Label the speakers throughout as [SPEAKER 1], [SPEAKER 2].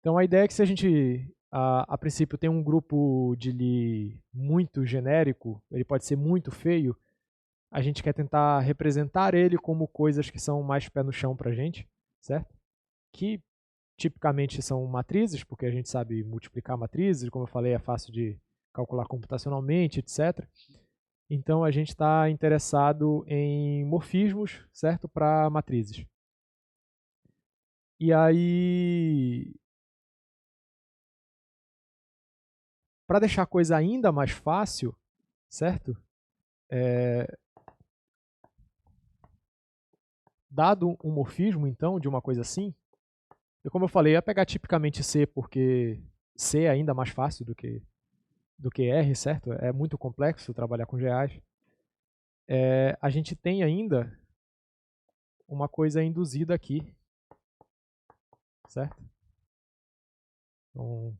[SPEAKER 1] Então a ideia é que se a gente, a princípio, tem um grupo de Lie muito genérico, ele pode ser muito feio, a gente quer tentar representar ele como coisas que são mais pé no chão para a gente, certo? Que tipicamente são matrizes, porque a gente sabe multiplicar matrizes, como eu falei, é fácil de calcular computacionalmente, etc. Então a gente está interessado em morfismos, certo? Para matrizes. E aí, para deixar a coisa ainda mais fácil, certo? Dado um morfismo, então, de uma coisa assim, e como eu falei, eu ia pegar tipicamente C, porque C é ainda mais fácil do que R, certo? É muito complexo trabalhar com reais. A gente tem ainda uma coisa induzida aqui, certo? Então,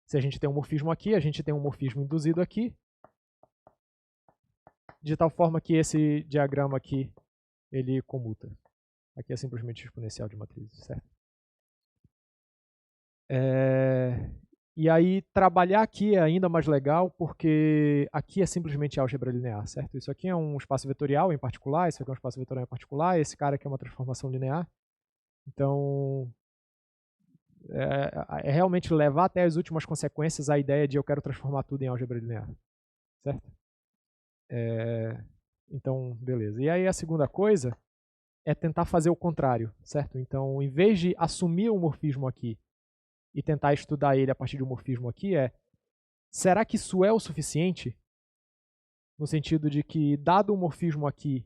[SPEAKER 1] se a gente tem um morfismo aqui, a gente tem um morfismo induzido aqui, de tal forma que esse diagrama aqui, ele comuta. Aqui é simplesmente exponencial de matrizes, certo? E aí, trabalhar aqui é ainda mais legal, porque aqui é simplesmente álgebra linear, certo? Isso aqui é um espaço vetorial em particular, isso aqui é um espaço vetorial em particular, esse cara aqui é uma transformação linear. Então, é realmente levar até as últimas consequências a ideia de eu quero transformar tudo em álgebra linear, certo? Então, beleza. E aí a segunda coisa é tentar fazer o contrário, certo? Então, em vez de assumir um morfismo aqui e tentar estudar ele a partir de um morfismo aqui, será que isso é o suficiente? No sentido de que, dado um morfismo aqui,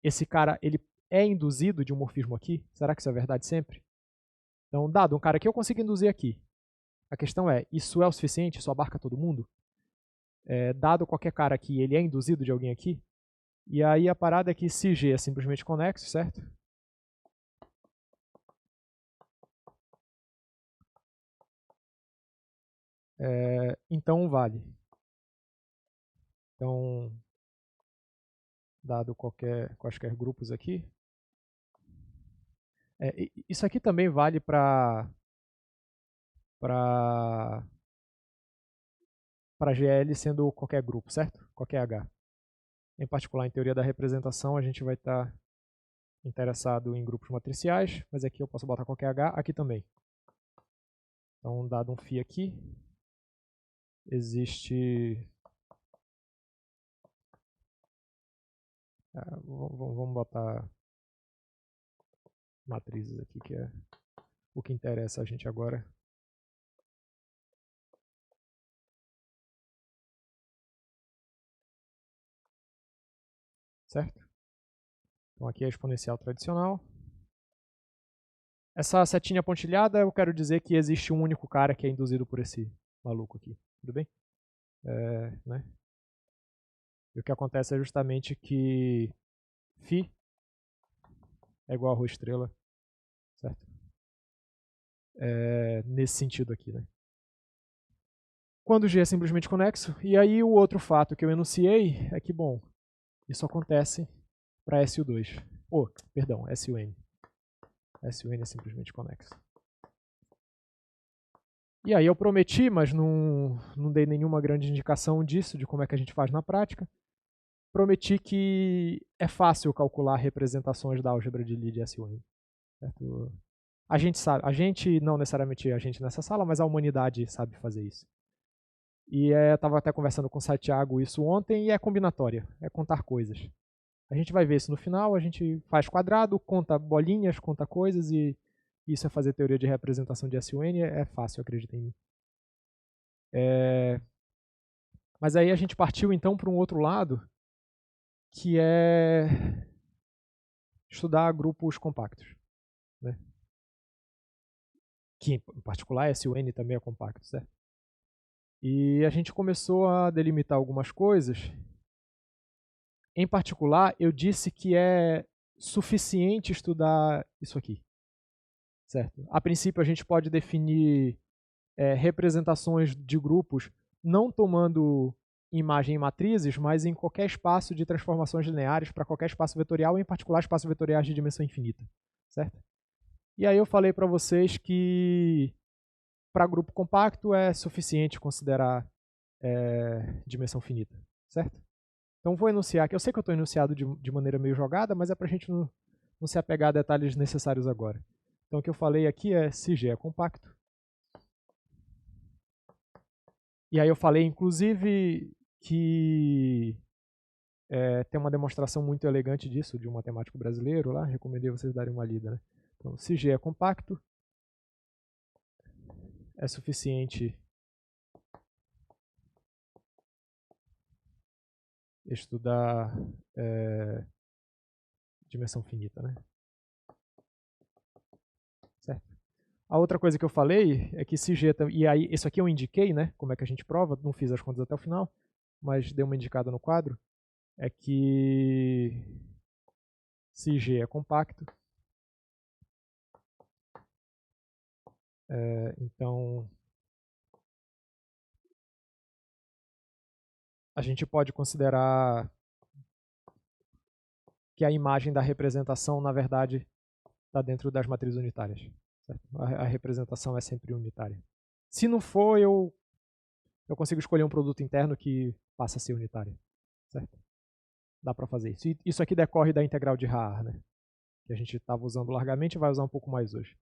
[SPEAKER 1] esse cara ele é induzido de um morfismo aqui? Será que isso é verdade sempre? Então, dado um cara que eu consigo induzir aqui, a questão é, isso é o suficiente? Isso abarca todo mundo? Dado qualquer cara aqui, ele é induzido de alguém aqui? E aí a parada é que se G é simplesmente conexo, certo? Então vale. Então, dado quaisquer grupos aqui. Isso aqui também vale para GL sendo qualquer grupo, certo? Qualquer H. Em particular, em teoria da representação, a gente vai estar interessado em grupos matriciais, mas aqui eu posso botar qualquer H, aqui também. Então, dado um φ aqui, existe... vamos botar matrizes aqui, que é o que interessa a gente agora. Certo? Então aqui é a exponencial tradicional. Essa setinha pontilhada, eu quero dizer que existe um único cara que é induzido por esse maluco aqui. Tudo bem? Né? E o que acontece é justamente que φ é igual a rho estrela, certo? Nesse sentido aqui, né? Quando G é simplesmente conexo, e aí o outro fato que eu enunciei é que, bom, isso acontece para SU2. Perdão, SUN. SUN é simplesmente conexo. E aí eu prometi, mas não dei nenhuma grande indicação disso, de como é que a gente faz na prática. Prometi que é fácil calcular representações da álgebra de Lie de SUN. Certo? A gente sabe, a gente, não necessariamente a gente nessa sala, mas a humanidade sabe fazer isso. E eu estava até conversando com o Santiago isso ontem, e é combinatória, é contar coisas. A gente vai ver isso no final, a gente faz quadrado, conta bolinhas, conta coisas, e isso é fazer teoria de representação de SUN, é fácil, acredita em mim. Mas aí a gente partiu então para um outro lado, que é estudar grupos compactos, né? Que em particular SUN também é compacto, certo? E a gente começou a delimitar algumas coisas. Em particular, eu disse que é suficiente estudar isso aqui, certo? A princípio, a gente pode definir representações de grupos não tomando imagem em matrizes, mas em qualquer espaço de transformações lineares para qualquer espaço vetorial, em particular espaços vetoriais de dimensão infinita, certo? E aí eu falei para vocês que para grupo compacto é suficiente considerar dimensão finita, certo? Então vou enunciar aqui. Eu sei que eu estou enunciado de maneira meio jogada, mas é para a gente não se apegar a detalhes necessários agora. Então o que eu falei aqui é se G é compacto. E aí eu falei, inclusive, que tem uma demonstração muito elegante disso, de um matemático brasileiro lá, recomendei vocês darem uma lida, né? Então, se G é compacto, é suficiente estudar dimensão finita, né? Certo? A outra coisa que eu falei é que se G... E aí, isso aqui eu indiquei, né? Como é que a gente prova, não fiz as contas até o final, mas dei uma indicada no quadro, é que se G é compacto, então a gente pode considerar que a imagem da representação, na verdade, está dentro das matrizes unitárias. Certo? A representação é sempre unitária. Se não for, eu consigo escolher um produto interno que passa a ser unitário. Certo? Dá para fazer isso. Isso aqui decorre da integral de Haar, né? Que a gente estava usando largamente e vai usar um pouco mais hoje.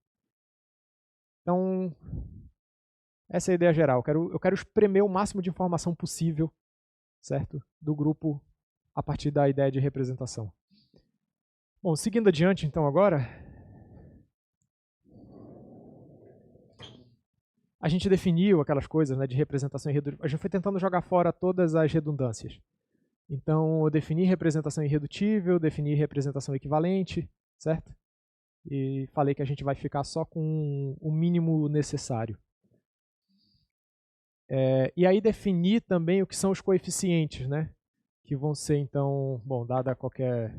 [SPEAKER 1] Então, essa é a ideia geral. Eu quero espremer o máximo de informação possível, certo? Do grupo a partir da ideia de representação. Bom, seguindo adiante, então, agora, a gente definiu aquelas coisas, né, de representação irredutível. A gente foi tentando jogar fora todas as redundâncias. Então, eu defini representação irredutível, defini representação equivalente, certo? E falei que a gente vai ficar só com o mínimo necessário. E aí defini também o que são os coeficientes, né? Que vão ser, então, bom, dada qualquer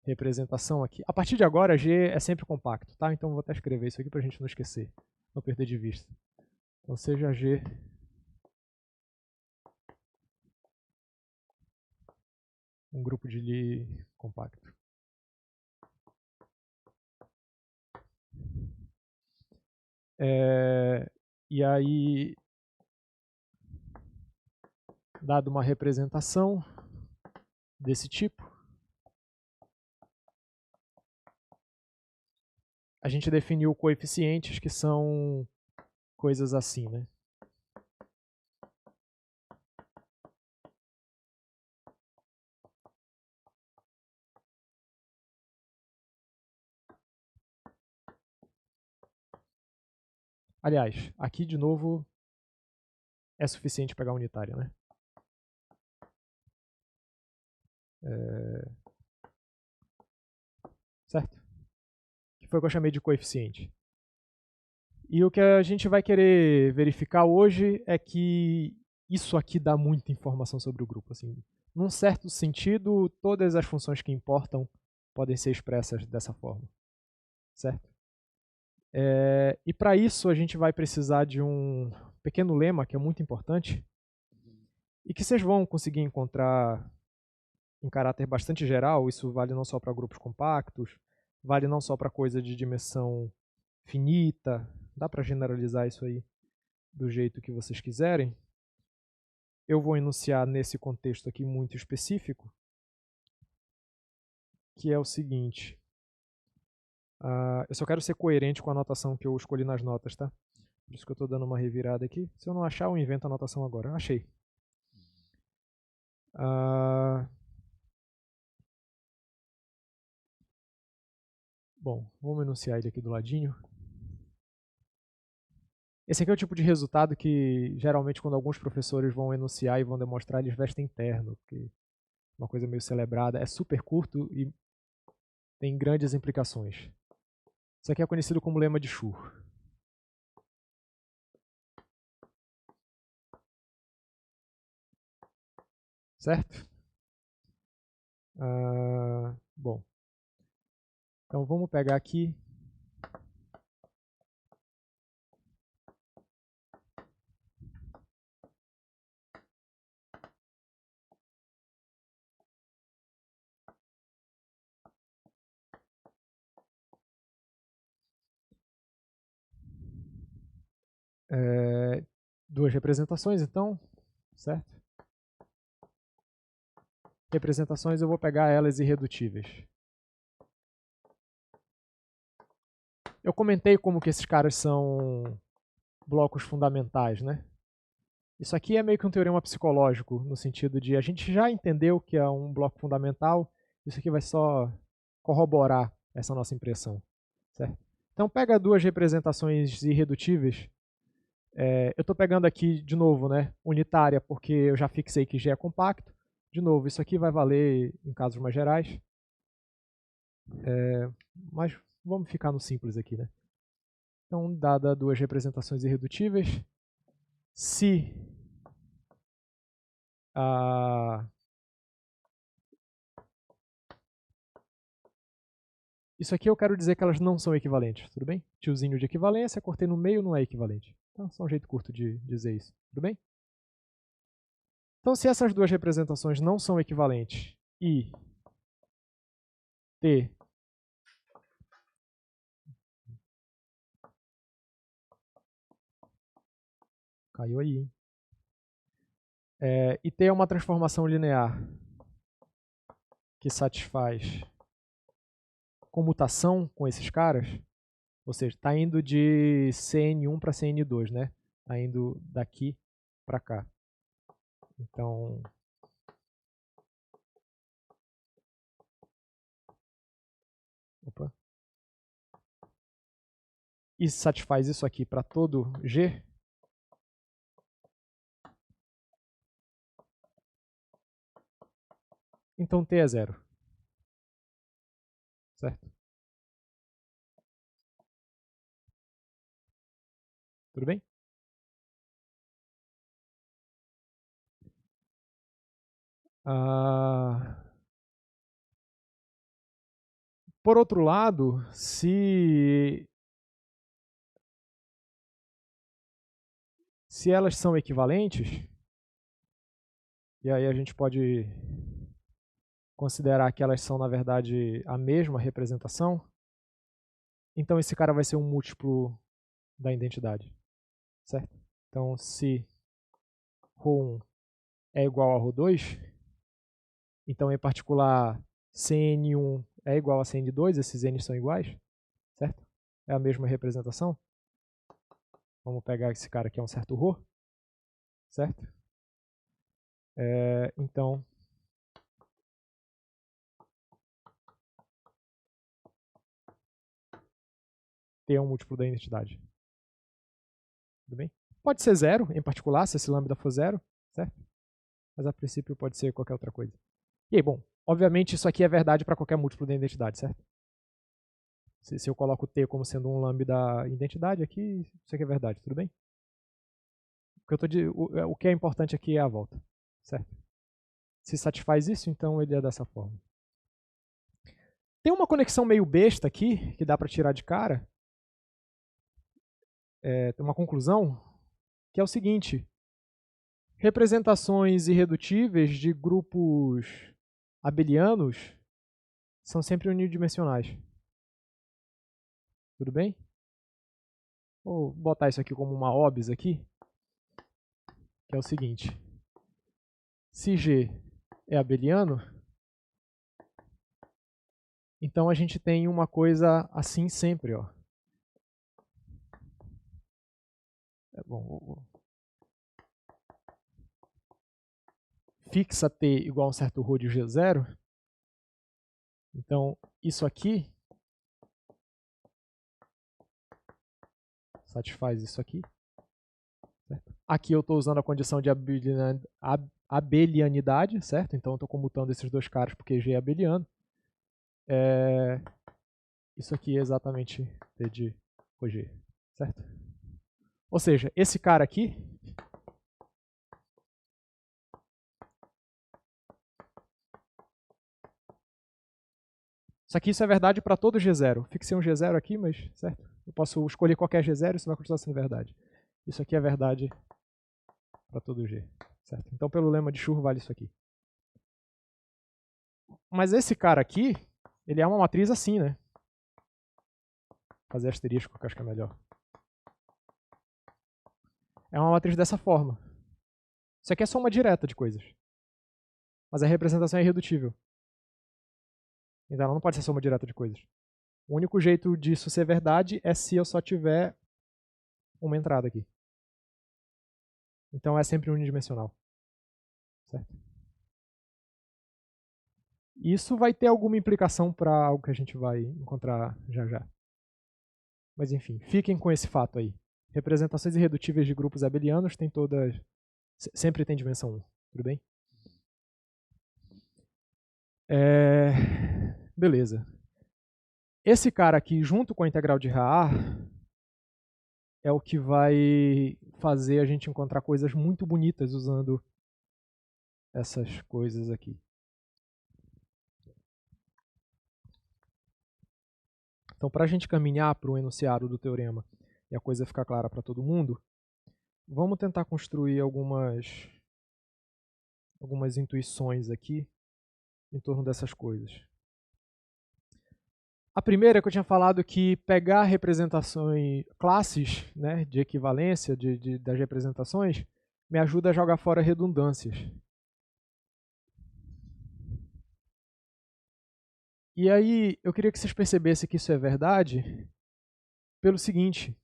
[SPEAKER 1] representação aqui. A partir de agora, G é sempre compacto, tá? Então, vou até escrever isso aqui para a gente não esquecer, não perder de vista. Então, seja G um grupo de Lie compacto. E aí, dado uma representação desse tipo, a gente definiu coeficientes que são coisas assim, né? Aliás, aqui de novo é suficiente pegar unitária, né? Certo? Que foi o que eu chamei de coeficiente. E o que a gente vai querer verificar hoje é que isso aqui dá muita informação sobre o grupo. Assim, num certo sentido, todas as funções que importam podem ser expressas dessa forma. Certo? E para isso a gente vai precisar de um pequeno lema que é muito importante e que vocês vão conseguir encontrar em caráter bastante geral. Isso vale não só para grupos compactos, vale não só para coisa de dimensão finita, dá para generalizar isso aí do jeito que vocês quiserem. Eu vou enunciar nesse contexto aqui muito específico, que é o seguinte. Eu só quero ser coerente com a anotação que eu escolhi nas notas, tá? Por isso que eu estou dando uma revirada aqui. Se eu não achar, eu invento a anotação agora. Achei. Bom, vamos enunciar ele aqui do ladinho. Esse aqui é o tipo de resultado que, geralmente, quando alguns professores vão enunciar e vão demonstrar, eles vestem terno, porque é uma coisa meio celebrada. É super curto e tem grandes implicações. Isso aqui é conhecido como lema de Schur. Certo? Bom, então vamos pegar aqui Duas representações, então, certo? Representações, eu vou pegar elas irredutíveis. Eu comentei como que esses caras são blocos fundamentais, né? Isso aqui é meio que um teorema psicológico, no sentido de a gente já entendeu que é um bloco fundamental, isso aqui vai só corroborar essa nossa impressão, certo? Então pega duas representações irredutíveis. Eu estou pegando aqui, de novo, né, unitária, porque eu já fixei que G é compacto. De novo, isso aqui vai valer em casos mais gerais. Mas vamos ficar no simples aqui, né? Então, dada duas representações irredutíveis, se isso aqui eu quero dizer que elas não são equivalentes, tudo bem? Tiozinho de equivalência, cortei no meio, não é equivalente. Então, só um jeito curto de dizer isso, tudo bem? Então, se essas duas representações não são equivalentes e T caiu aí, hein? E T é uma transformação linear que satisfaz comutação com esses caras, ou seja, está indo de Cn1 para Cn2, né? Está indo daqui para cá. Então, e satisfaz isso aqui para todo G, então T é zero. Certo? Tudo bem? Por outro lado, se elas são equivalentes, e aí a gente pode considerar que elas são, na verdade, a mesma representação, então esse cara vai ser um múltiplo da identidade, certo? Então, se ρ1 é igual a ρ2, então, em particular, Cn1 é igual a Cn2, esses n são iguais, certo? É a mesma representação. Vamos pegar esse cara aqui, é um certo ρ, certo? Então, T é um múltiplo da identidade. Tudo bem? Pode ser zero, em particular, se esse lambda for zero, certo? Mas a princípio pode ser qualquer outra coisa. E aí, bom, obviamente isso aqui é verdade para qualquer múltiplo da identidade, certo? Se eu coloco T como sendo um lambda identidade aqui, isso aqui é verdade, tudo bem? O que é importante aqui é a volta, certo? Se satisfaz isso, então ele é dessa forma. Tem uma conexão meio besta aqui, que dá para tirar de cara. Tem uma conclusão, que é o seguinte. Representações irredutíveis de grupos abelianos são sempre unidimensionais. Tudo bem? Vou botar isso aqui como uma OBS aqui, que é o seguinte. Se G é abeliano, então a gente tem uma coisa assim sempre, ó. Bom, fixa T igual a um certo ρ de G0. Então, isso aqui satisfaz isso aqui. Certo? Aqui eu estou usando a condição de abelianidade, certo? Então, eu estou comutando esses dois caras porque G é abeliano. Isso aqui é exatamente T de ρG, certo? Ou seja, esse cara aqui isso é verdade para todo G0. Fixei um G0 aqui, mas certo? Eu posso escolher qualquer G0 e isso vai continuar sendo verdade. Isso aqui é verdade para todo G, certo? Então, pelo lema de Schur, vale isso aqui. Mas esse cara aqui, ele é uma matriz assim, né? Vou fazer asterisco, que eu acho que é melhor. é uma matriz dessa forma. Isso aqui é soma direta de coisas. Mas a representação é irredutível. Então ela não pode ser soma direta de coisas. O único jeito disso ser verdade é se eu só tiver uma entrada aqui. Então é sempre unidimensional. Certo? Isso vai ter alguma implicação para algo que a gente vai encontrar já já. Mas enfim, fiquem com esse fato aí. Representações irredutíveis de grupos abelianos tem todas... sempre tem dimensão 1, tudo bem? Beleza. Esse cara aqui, junto com a integral de Haar, é o que vai fazer a gente encontrar coisas muito bonitas usando essas coisas aqui. Então, para a gente caminhar para o enunciado do teorema e a coisa ficar clara para todo mundo, vamos tentar construir algumas intuições aqui em torno dessas coisas. A primeira é que eu tinha falado que pegar representações, classes, né, de equivalência das representações, me ajuda a jogar fora redundâncias. E aí, eu queria que vocês percebessem que isso é verdade pelo seguinte.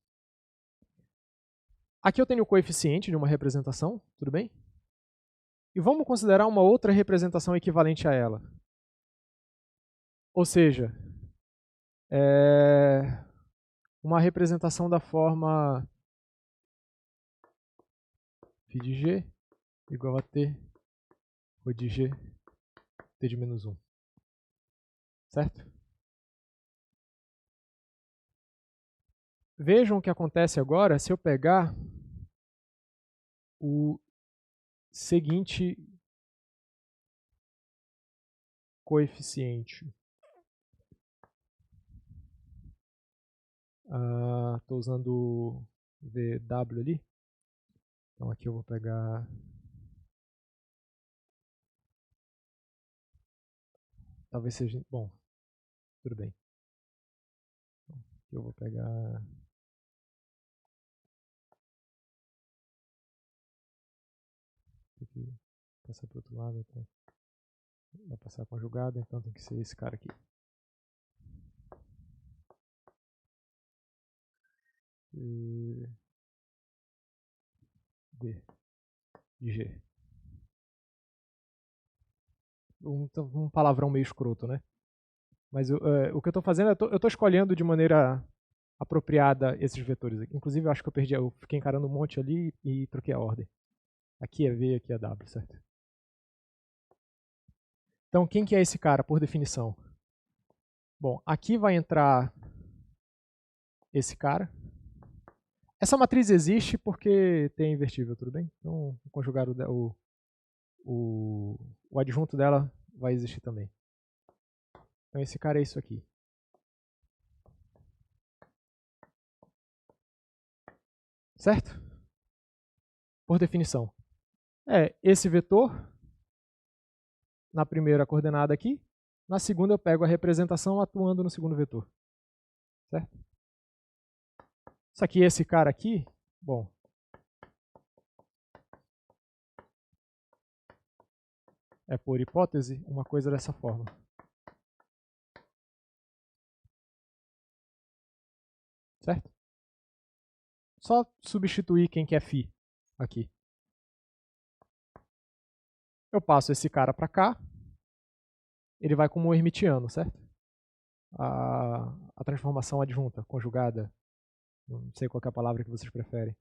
[SPEAKER 1] Aqui eu tenho o coeficiente de uma representação, tudo bem? E vamos considerar uma outra representação equivalente a ela. Ou seja, uma representação da forma φ de g igual a t ρ de g t de menos 1. Certo? Vejam o que acontece agora se eu pegar o seguinte coeficiente. Estou usando o VW ali. Então aqui eu vou pegar... Talvez seja... Bom, tudo bem. Aqui eu vou pegar... Aqui, passar para o outro lado, então vai passar conjugada, então tem que ser esse cara aqui. D de G. Um palavrão meio escroto, né? Mas o que eu estou fazendo, eu estou escolhendo de maneira apropriada esses vetores aqui. Inclusive, eu acho que eu fiquei encarando um monte ali e troquei a ordem. Aqui é V, aqui é W, certo? Então, quem que é esse cara, por definição? Bom, aqui vai entrar esse cara. Essa matriz existe porque tem invertível, tudo bem? Então, o conjugado, o adjunto dela vai existir também. Então, esse cara é isso aqui. Certo? Por definição. Esse vetor, na primeira coordenada aqui, na segunda eu pego a representação atuando no segundo vetor. Certo? Só que esse cara aqui, bom, é por hipótese uma coisa dessa forma. Certo? Só substituir quem que é φ aqui. Eu passo esse cara para cá, ele vai como hermitiano, certo? A transformação adjunta, conjugada, não sei qual é a palavra que vocês preferem.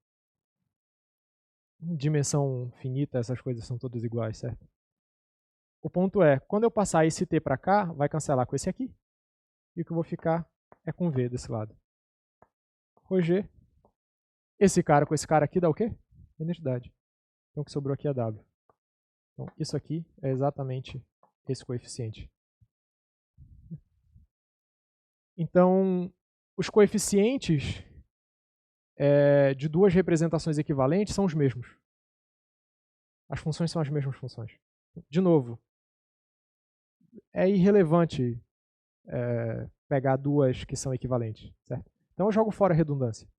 [SPEAKER 1] Em dimensão finita, essas coisas são todas iguais, certo? O ponto é, quando eu passar esse t para cá, vai cancelar com esse aqui, e o que eu vou ficar é com v desse lado. Ρg. Esse cara com esse cara aqui dá o quê? Identidade. Então o que sobrou aqui é W. Então isso aqui é exatamente esse coeficiente. Então, os coeficientes de duas representações equivalentes são os mesmos. As funções são as mesmas funções. De novo, é irrelevante pegar duas que são equivalentes, certo? Então eu jogo fora a redundância.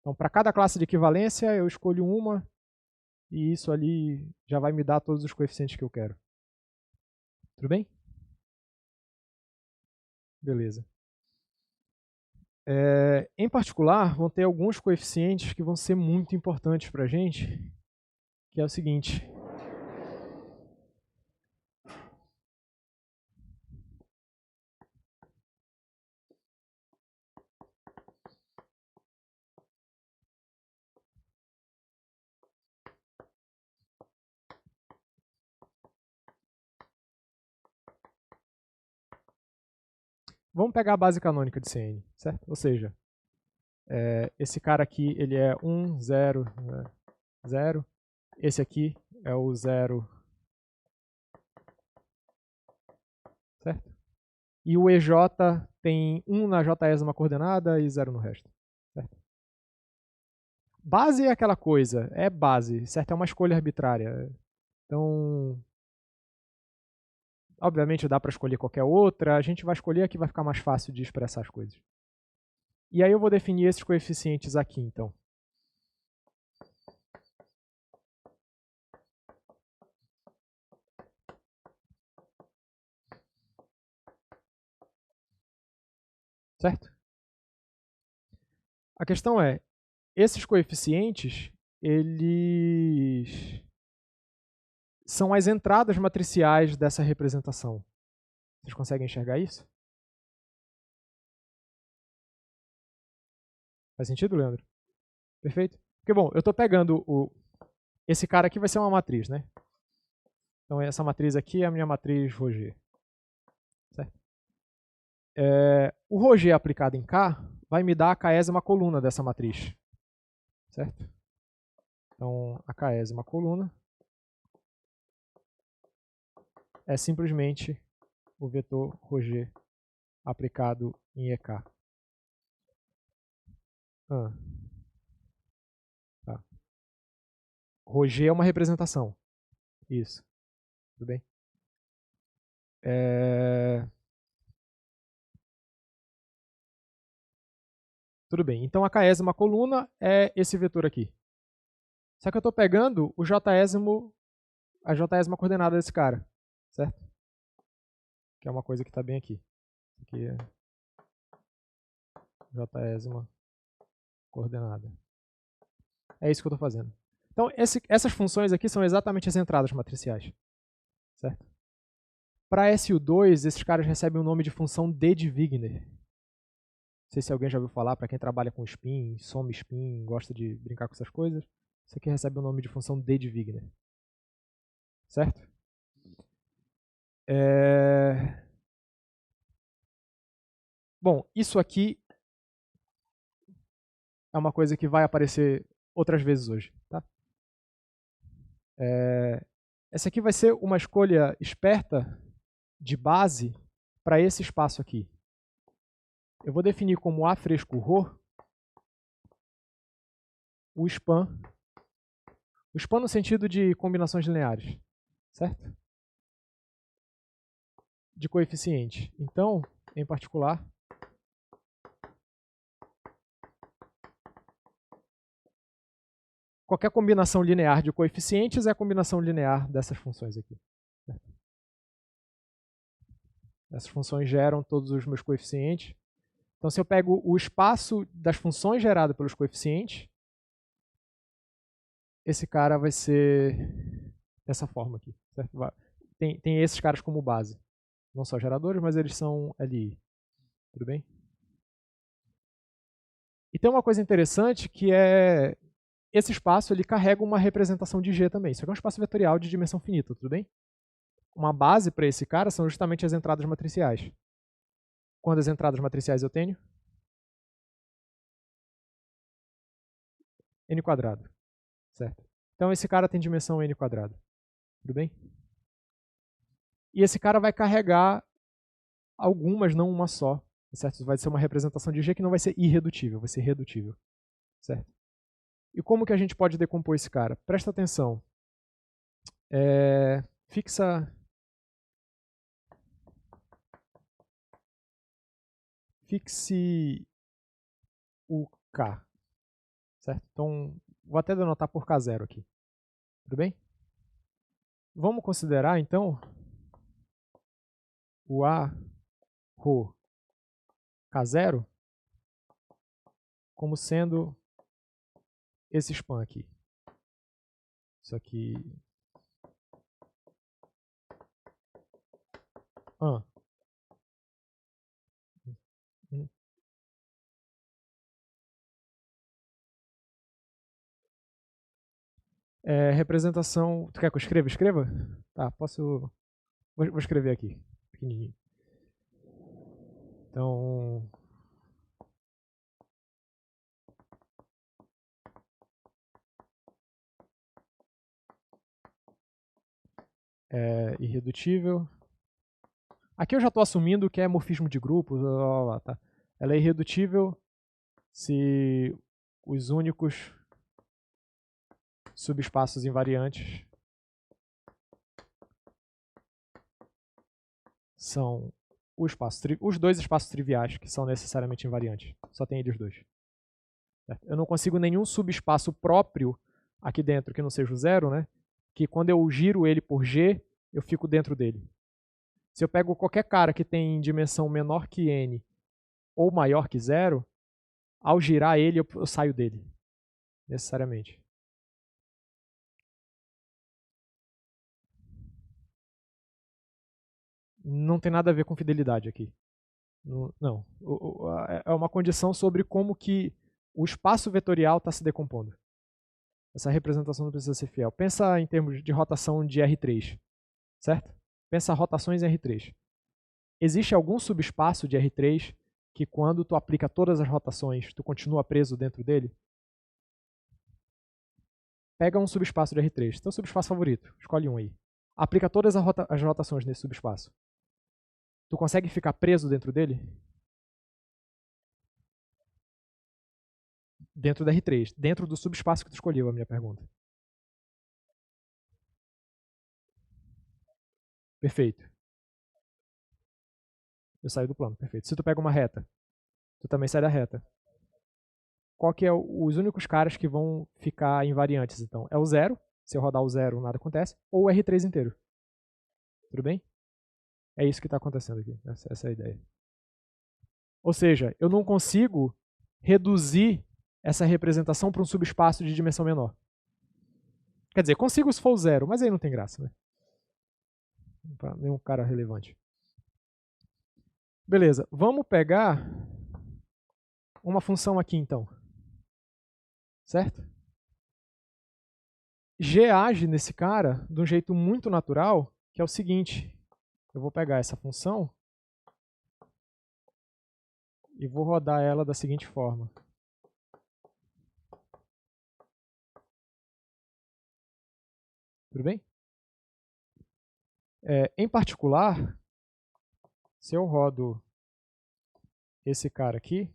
[SPEAKER 1] Então, para cada classe de equivalência, eu escolho uma e isso ali já vai me dar todos os coeficientes que eu quero. Tudo bem? Beleza. Em particular, vão ter alguns coeficientes que vão ser muito importantes para a gente, que é o seguinte. Vamos pegar a base canônica de Cn, certo? Ou seja, esse cara aqui ele é 1, 0, 0. Esse aqui é o 0, certo? E o EJ tem 1 na jésima coordenada e 0 no resto, certo? Base é aquela coisa, é base, certo? É uma escolha arbitrária. Então, obviamente dá para escolher qualquer outra, a gente vai escolher a que vai ficar mais fácil de expressar as coisas. E aí eu vou definir esses coeficientes aqui, então. Certo? A questão é, esses coeficientes, eles são as entradas matriciais dessa representação. Vocês conseguem enxergar isso? Faz sentido, Leandro? Perfeito? Porque, bom, eu estou pegando esse cara aqui vai ser uma matriz, né? Então, essa matriz aqui é a minha matriz Roger. Certo? O Roger aplicado em K vai me dar a késima coluna dessa matriz. Certo? Então, a késima coluna é simplesmente o vetor Roger aplicado em EK. Tá. Roger é uma representação. Isso. Tudo bem? Tudo bem. Então, a késima coluna é esse vetor aqui. Só que eu estou pegando a jésima coordenada desse cara. Certo? Que é uma coisa que está bem aqui. Aqui é jésima coordenada. É isso que eu estou fazendo. Então, essas funções aqui são exatamente as entradas matriciais. Certo? Para SU2, esses caras recebem o nome de função D de Wigner. Não sei se alguém já ouviu falar, para quem trabalha com spin, soma spin, gosta de brincar com essas coisas. Isso aqui recebe o nome de função D de Wigner. Certo? Bom, isso aqui é uma coisa que vai aparecer outras vezes hoje. Tá? Essa aqui vai ser uma escolha esperta de base para esse espaço aqui. Eu vou definir como A fresco Rho o span no sentido de combinações lineares, certo? De coeficiente. Então, em particular, qualquer combinação linear de coeficientes é a combinação linear dessas funções aqui. Certo? Essas funções geram todos os meus coeficientes. Então, se eu pego o espaço das funções gerado pelos coeficientes, esse cara vai ser dessa forma aqui. Certo? Tem esses caras como base. Não só geradores, mas eles são LI. Tudo bem? E tem uma coisa interessante que é esse espaço ele carrega uma representação de G também. Isso aqui é um espaço vetorial de dimensão finita, tudo bem? Uma base para esse cara são justamente as entradas matriciais. Quantas entradas matriciais eu tenho? N quadrado. Certo? Então esse cara tem dimensão N quadrado. Tudo bem? E esse cara vai carregar algumas, não uma só. Certo? Vai ser uma representação de G que não vai ser irredutível, vai ser redutível. Certo? E como que a gente pode decompor esse cara? Presta atenção. Fixe o K. certo? Então, vou até denotar por K0 aqui. Tudo bem? Vamos considerar, então, o A ρ K0 como sendo esse span aqui. Isso aqui. Representação. Tu quer que eu escreva? Escreva? Tá, posso. Vou escrever aqui, pequenininho. Então. É irredutível. Aqui eu já estou assumindo que é morfismo de grupos. Tá? Ela é irredutível se os únicos subespaços invariantes são os dois espaços triviais, que são necessariamente invariantes. Só tem eles dois. Certo? Eu não consigo nenhum subespaço próprio aqui dentro que não seja o zero, né? Que quando eu giro ele por G, eu fico dentro dele. Se eu pego qualquer cara que tem dimensão menor que n ou maior que zero, ao girar ele, eu saio dele, necessariamente. Não tem nada a ver com fidelidade aqui. Não. É uma condição sobre como que o espaço vetorial está se decompondo. Essa representação não precisa ser fiel. Pensa em termos de rotação de R3, certo? Pensa rotações em R3. Existe algum subespaço de R3 que quando tu aplica todas as rotações, tu continua preso dentro dele? Pega um subespaço de R3, teu subespaço favorito, escolhe um aí. Aplica todas as rotações nesse subespaço. Tu consegue ficar preso dentro dele? Dentro da R3, dentro do subespaço que tu escolheu, a minha pergunta. Perfeito. Eu saio do plano, perfeito. Se tu pega uma reta, tu também sai da reta. Qual que é os únicos caras que vão ficar invariantes, então? É o zero, se eu rodar o zero, nada acontece, ou o R3 inteiro. Tudo bem? É isso que está acontecendo aqui, essa é a ideia. Ou seja, eu não consigo reduzir essa representação para um subespaço de dimensão menor. Quer dizer, consigo se for o zero, mas aí não tem graça, né? Para nenhum cara relevante. Beleza, vamos pegar uma função aqui então. Certo? G age nesse cara de um jeito muito natural, que é o seguinte. Eu vou pegar essa função e vou rodar ela da seguinte forma. Tudo bem? Em particular, se eu rodo esse cara aqui,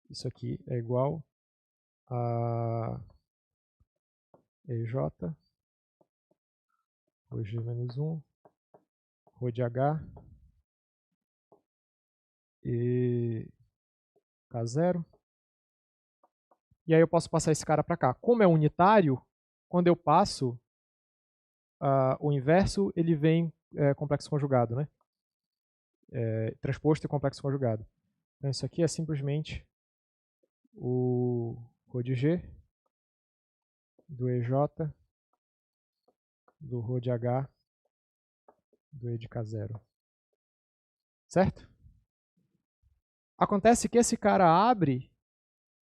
[SPEAKER 1] isso aqui é igual a EJ, rho G menos 1, rho de H, e K0. E aí eu posso passar esse cara para cá. Como é unitário, quando eu passo o inverso, ele vem complexo conjugado, né? Transposto e complexo conjugado. Então isso aqui é simplesmente o rho de G, do EJ, do rho de H, do E de K0. Certo? Acontece que esse cara abre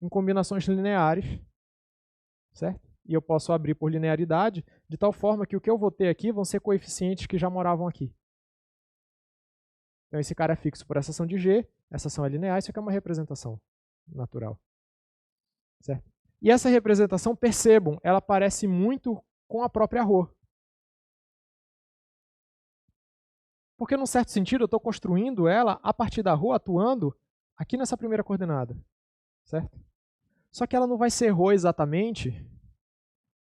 [SPEAKER 1] em combinações lineares, certo? E eu posso abrir por linearidade, de tal forma que o que eu vou ter aqui vão ser coeficientes que já moravam aqui. Então esse cara é fixo por essa ação de G, essa ação é linear, isso aqui é uma representação natural. Certo? E essa representação, percebam, ela parece muito com a própria ρ. Porque, num certo sentido, eu estou construindo ela a partir da ρ atuando aqui nessa primeira coordenada. Certo? Só que ela não vai ser ρ exatamente,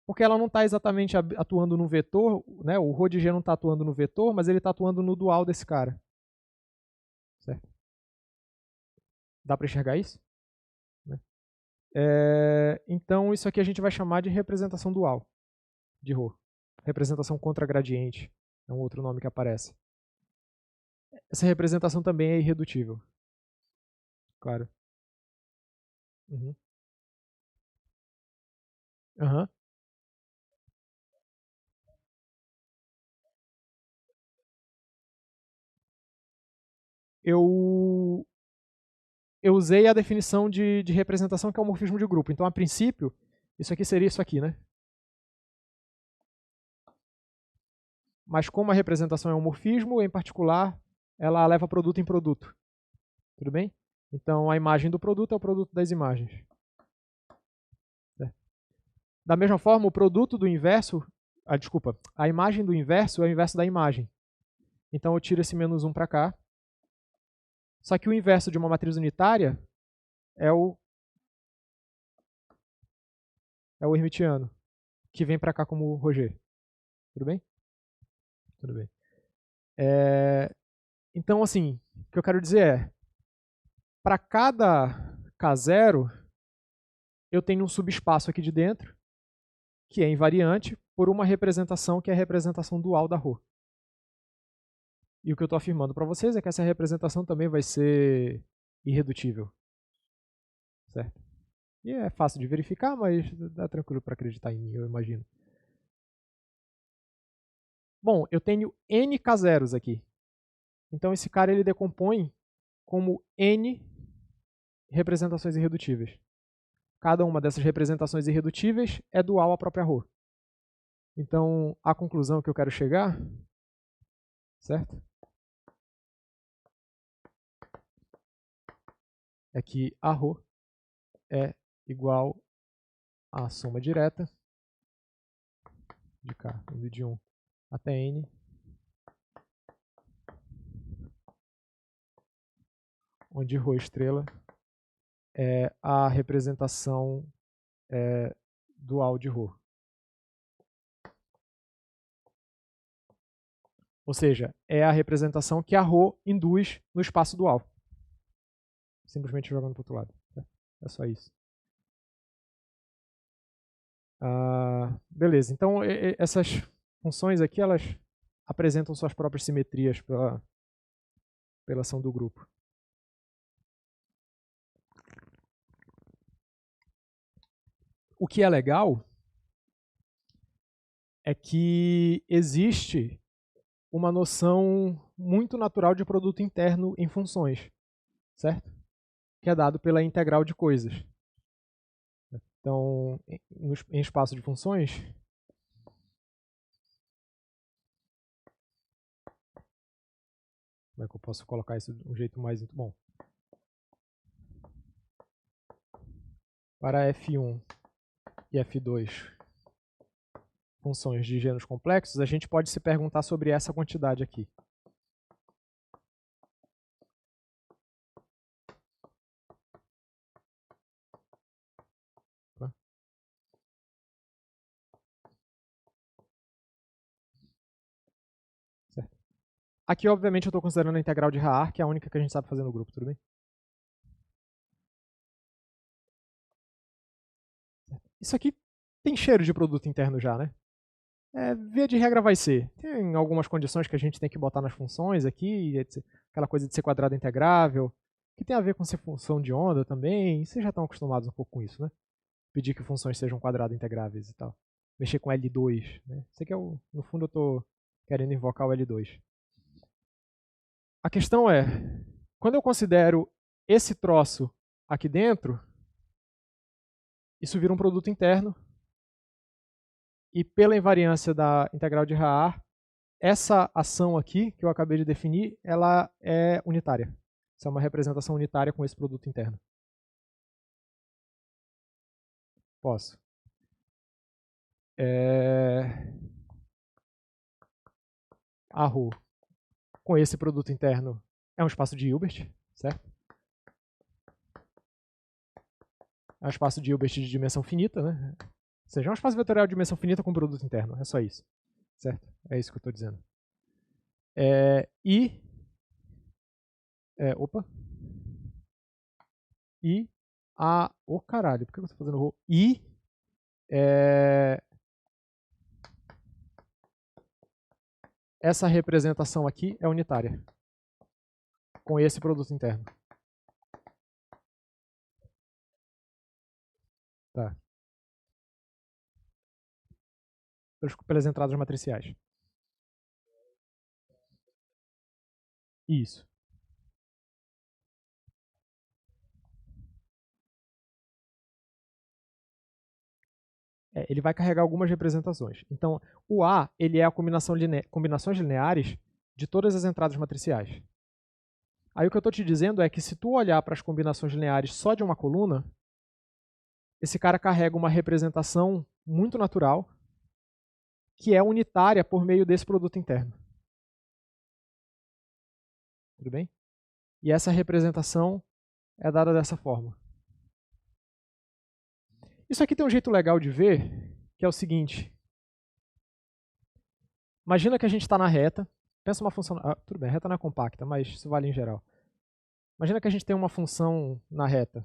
[SPEAKER 1] porque ela não está exatamente atuando no vetor, né? O ρ de G não está atuando no vetor, mas ele está atuando no dual desse cara. Certo? Dá para enxergar isso? Então, isso aqui a gente vai chamar de representação dual de ρ. Representação contragradiente é um outro nome que aparece. Essa representação também é irredutível. Claro. Uhum. Uhum. Eu usei a definição de representação, que é o morfismo de grupo. Então, a princípio, isso aqui seria isso aqui, né? Mas como a representação é um morfismo, em particular, ela leva produto em produto. Tudo bem? Então, a imagem do produto é o produto das imagens. Da mesma forma, o produto do inverso, a imagem do inverso é o inverso da imagem. Então, eu tiro esse menos 1 para cá. Só que o inverso de uma matriz unitária é o hermitiano, que vem para cá como Roger. Tudo bem? Tudo bem. Então, assim, o que eu quero dizer é, para cada K0, eu tenho um subespaço aqui de dentro, que é invariante, por uma representação que é a representação dual da ρ. E o que eu estou afirmando para vocês é que essa representação também vai ser irredutível. Certo? E é fácil de verificar, mas dá tranquilo para acreditar em mim, eu imagino. Bom, eu tenho n K0s aqui. Então esse cara ele decompõe como n representações irredutíveis. Cada uma dessas representações irredutíveis é dual à própria ρ. Então, a conclusão que eu quero chegar, certo? É que a ρ é igual à soma direta de k, indo de 1 até n, onde ρ estrela é a representação dual de ρ. Ou seja, é a representação que a ρ induz no espaço dual. Simplesmente jogando para o outro lado. É só isso. Beleza, então essas funções aqui, elas apresentam suas próprias simetrias pela ação do grupo. O que é legal é que existe uma noção muito natural de produto interno em funções, certo? Que é dado pela integral de coisas. Então, em espaço de funções, como é que eu posso colocar isso de um jeito mais muito bom? Para F1 e F2 funções de gêneros complexos, a gente pode se perguntar sobre essa quantidade aqui. Tá? Certo. Aqui, obviamente, eu estou considerando a integral de Haar, que é a única que a gente sabe fazer no grupo, tudo bem? Isso aqui tem cheiro de produto interno já, né? Via de regra vai ser. Tem algumas condições que a gente tem que botar nas funções aqui, aquela coisa de ser quadrado integrável, que tem a ver com ser função de onda também. Vocês já estão acostumados um pouco com isso, né? Pedir que funções sejam quadrado integráveis e tal. Mexer com L2, né? Isso aqui no fundo eu estou querendo invocar o L2. A questão é, quando eu considero esse troço aqui dentro, isso vira um produto interno. E pela invariância da integral de Haar, essa ação aqui, que eu acabei de definir, ela é unitária. Isso é uma representação unitária com esse produto interno. Posso. A ρ com esse produto interno é um espaço de Hilbert, certo? É um espaço de Hilbert de dimensão finita, né? Ou seja, é um espaço vetorial de dimensão finita com produto interno. É só isso. Certo? É isso que eu estou dizendo. E a... Ô, caralho, por que eu estou fazendo rho? E essa representação aqui é unitária com esse produto interno. Tá. Pelas entradas matriciais. Isso. Ele vai carregar algumas representações. Então, o A ele é a combinações lineares de todas as entradas matriciais. Aí o que eu estou te dizendo é que se tu olhar para as combinações lineares só de uma coluna, esse cara carrega uma representação muito natural que é unitária por meio desse produto interno. Tudo bem? E essa representação é dada dessa forma. Isso aqui tem um jeito legal de ver, que é o seguinte. Imagina que a gente está na reta. Pensa uma função... tudo bem, a reta não é compacta, mas isso vale em geral. Imagina que a gente tem uma função na reta.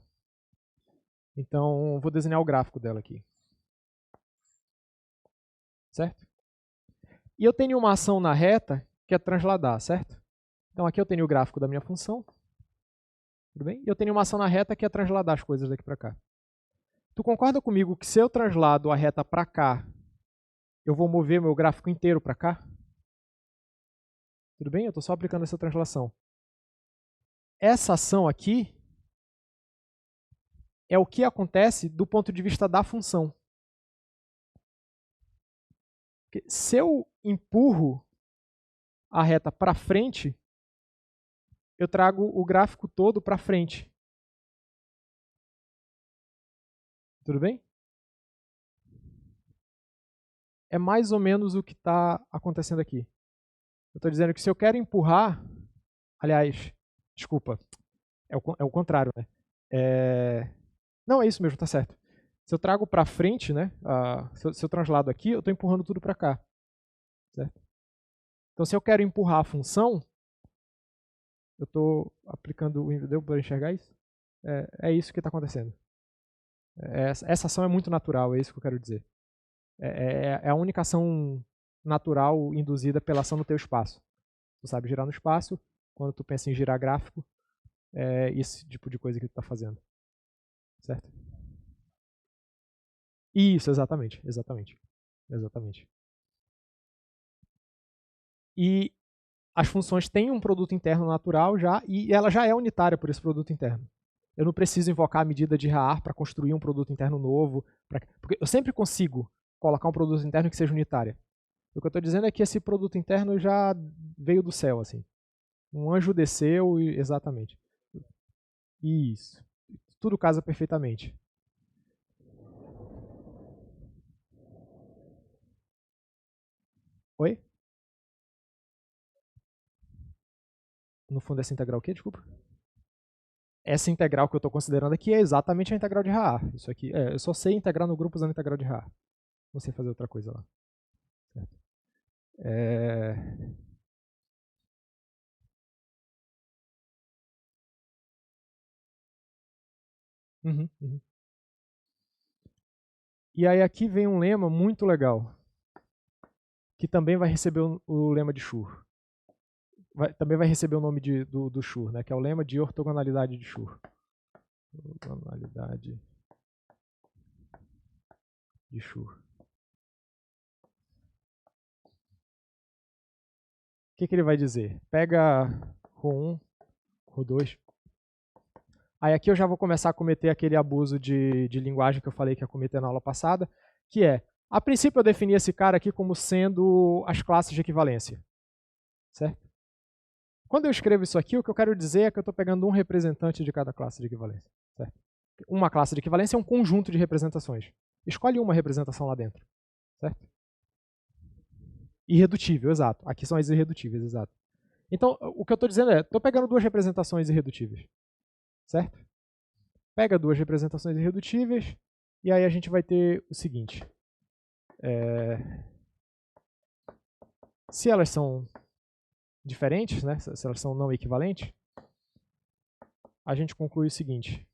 [SPEAKER 1] Então, vou desenhar o gráfico dela aqui. Certo? E eu tenho uma ação na reta que é transladar, certo? Então, aqui eu tenho o gráfico da minha função. Tudo bem? E eu tenho uma ação na reta que é transladar as coisas daqui para cá. Tu concorda comigo que se eu translado a reta para cá, eu vou mover meu gráfico inteiro para cá? Tudo bem? Eu estou só aplicando essa translação. Essa ação aqui é o que acontece do ponto de vista da função. Se eu empurro a reta para frente, eu trago o gráfico todo para frente. Tudo bem? É mais ou menos o que está acontecendo aqui. Eu estou dizendo que se eu quero empurrar... Aliás, desculpa, é o contrário, né? Não, é isso mesmo, tá certo. Se eu trago para frente, né? Se eu translado aqui, eu estou empurrando tudo para cá. Certo? Então, se eu quero empurrar a função, eu estou aplicando... Deu para enxergar isso? É isso que está acontecendo. Essa ação é muito natural, é isso que eu quero dizer. É a única ação natural induzida pela ação no teu espaço. Tu sabe girar no espaço, quando tu pensa em girar gráfico, é esse tipo de coisa que tu está fazendo. Certo? Isso, exatamente. E as funções têm um produto interno natural já, e ela já é unitária por esse produto interno. Eu não preciso invocar a medida de Haar para construir um produto interno novo, porque eu sempre consigo colocar um produto interno que seja unitária. O que eu estou dizendo é que esse produto interno já veio do céu, assim. Um anjo desceu e... Exatamente. Isso. Tudo casa perfeitamente. Oi? No fundo, essa integral o quê? Desculpa. Essa integral que eu estou considerando aqui é exatamente a integral de Haar. Isso aqui, eu só sei integrar no grupo usando a integral de Haar. Não sei fazer outra coisa lá. Certo? Uhum. E aí aqui vem um lema muito legal, que também vai receber o lema de Schur. Também vai receber o nome do Schur, né, que é o lema de ortogonalidade de Schur. Ortogonalidade de Schur. O que ele vai dizer? Pega ρ1, ρ2. Aí aqui eu já vou começar a cometer aquele abuso de linguagem que eu falei que ia cometer na aula passada, que é, a princípio eu defini esse cara aqui como sendo as classes de equivalência. Certo? Quando eu escrevo isso aqui, o que eu quero dizer é que eu estou pegando um representante de cada classe de equivalência. Certo? Uma classe de equivalência é um conjunto de representações. Escolhe uma representação lá dentro. Certo? Irredutível, exato. Aqui são as irredutíveis, exato. Então, o que eu estou dizendo é, estou pegando duas representações irredutíveis. Certo? Pega duas representações irredutíveis e aí a gente vai ter o seguinte. Se elas são diferentes, né, se elas são não equivalentes, a gente conclui o seguinte.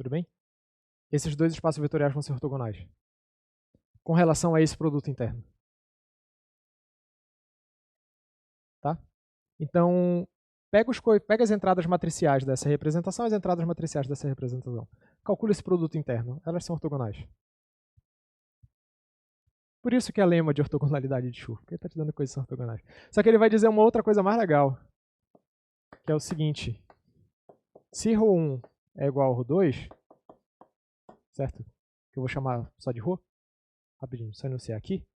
[SPEAKER 1] Tudo bem? Esses dois espaços vetoriais vão ser ortogonais. Com relação a esse produto interno. Tá? Então, pega as entradas matriciais dessa representação e as entradas matriciais dessa representação. Calcula esse produto interno. Elas são ortogonais. Por isso que é lema de ortogonalidade de Schur, porque ele está te dando coisas que são ortogonais. Só que ele vai dizer uma outra coisa mais legal, que é o seguinte. Se ρ1 é igual a ρ2, certo? Que eu vou chamar só de ρ, rapidinho, só enunciar aqui.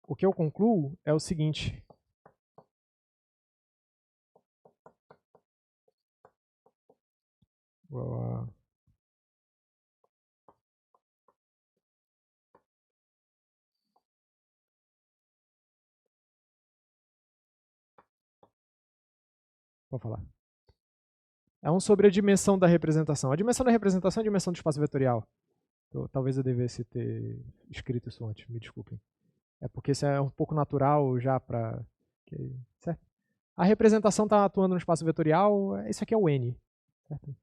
[SPEAKER 1] O que eu concluo é o seguinte. Vou falar. É 1 sobre a dimensão da representação. A dimensão da representação é a dimensão do espaço vetorial. Talvez eu devesse ter escrito isso antes, me desculpem. É porque isso é um pouco natural já para... Certo? A representação está atuando no espaço vetorial, isso aqui é o N. Certo?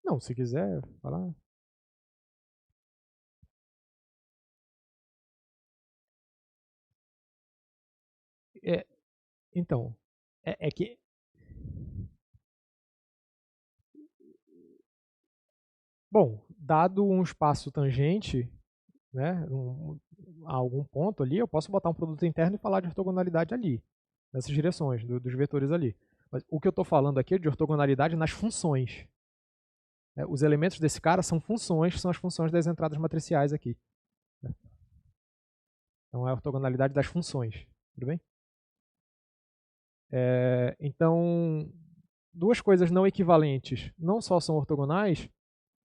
[SPEAKER 1] Não, se quiser falar... Então, é que... Bom, dado um espaço tangente, né, a algum ponto ali, eu posso botar um produto interno e falar de ortogonalidade ali, nessas direções, dos vetores ali. Mas o que eu estou falando aqui é de ortogonalidade nas funções. Os elementos desse cara são funções, que são as funções das entradas matriciais aqui. Então é a ortogonalidade das funções. Tudo bem? Então, duas coisas não equivalentes não só são ortogonais,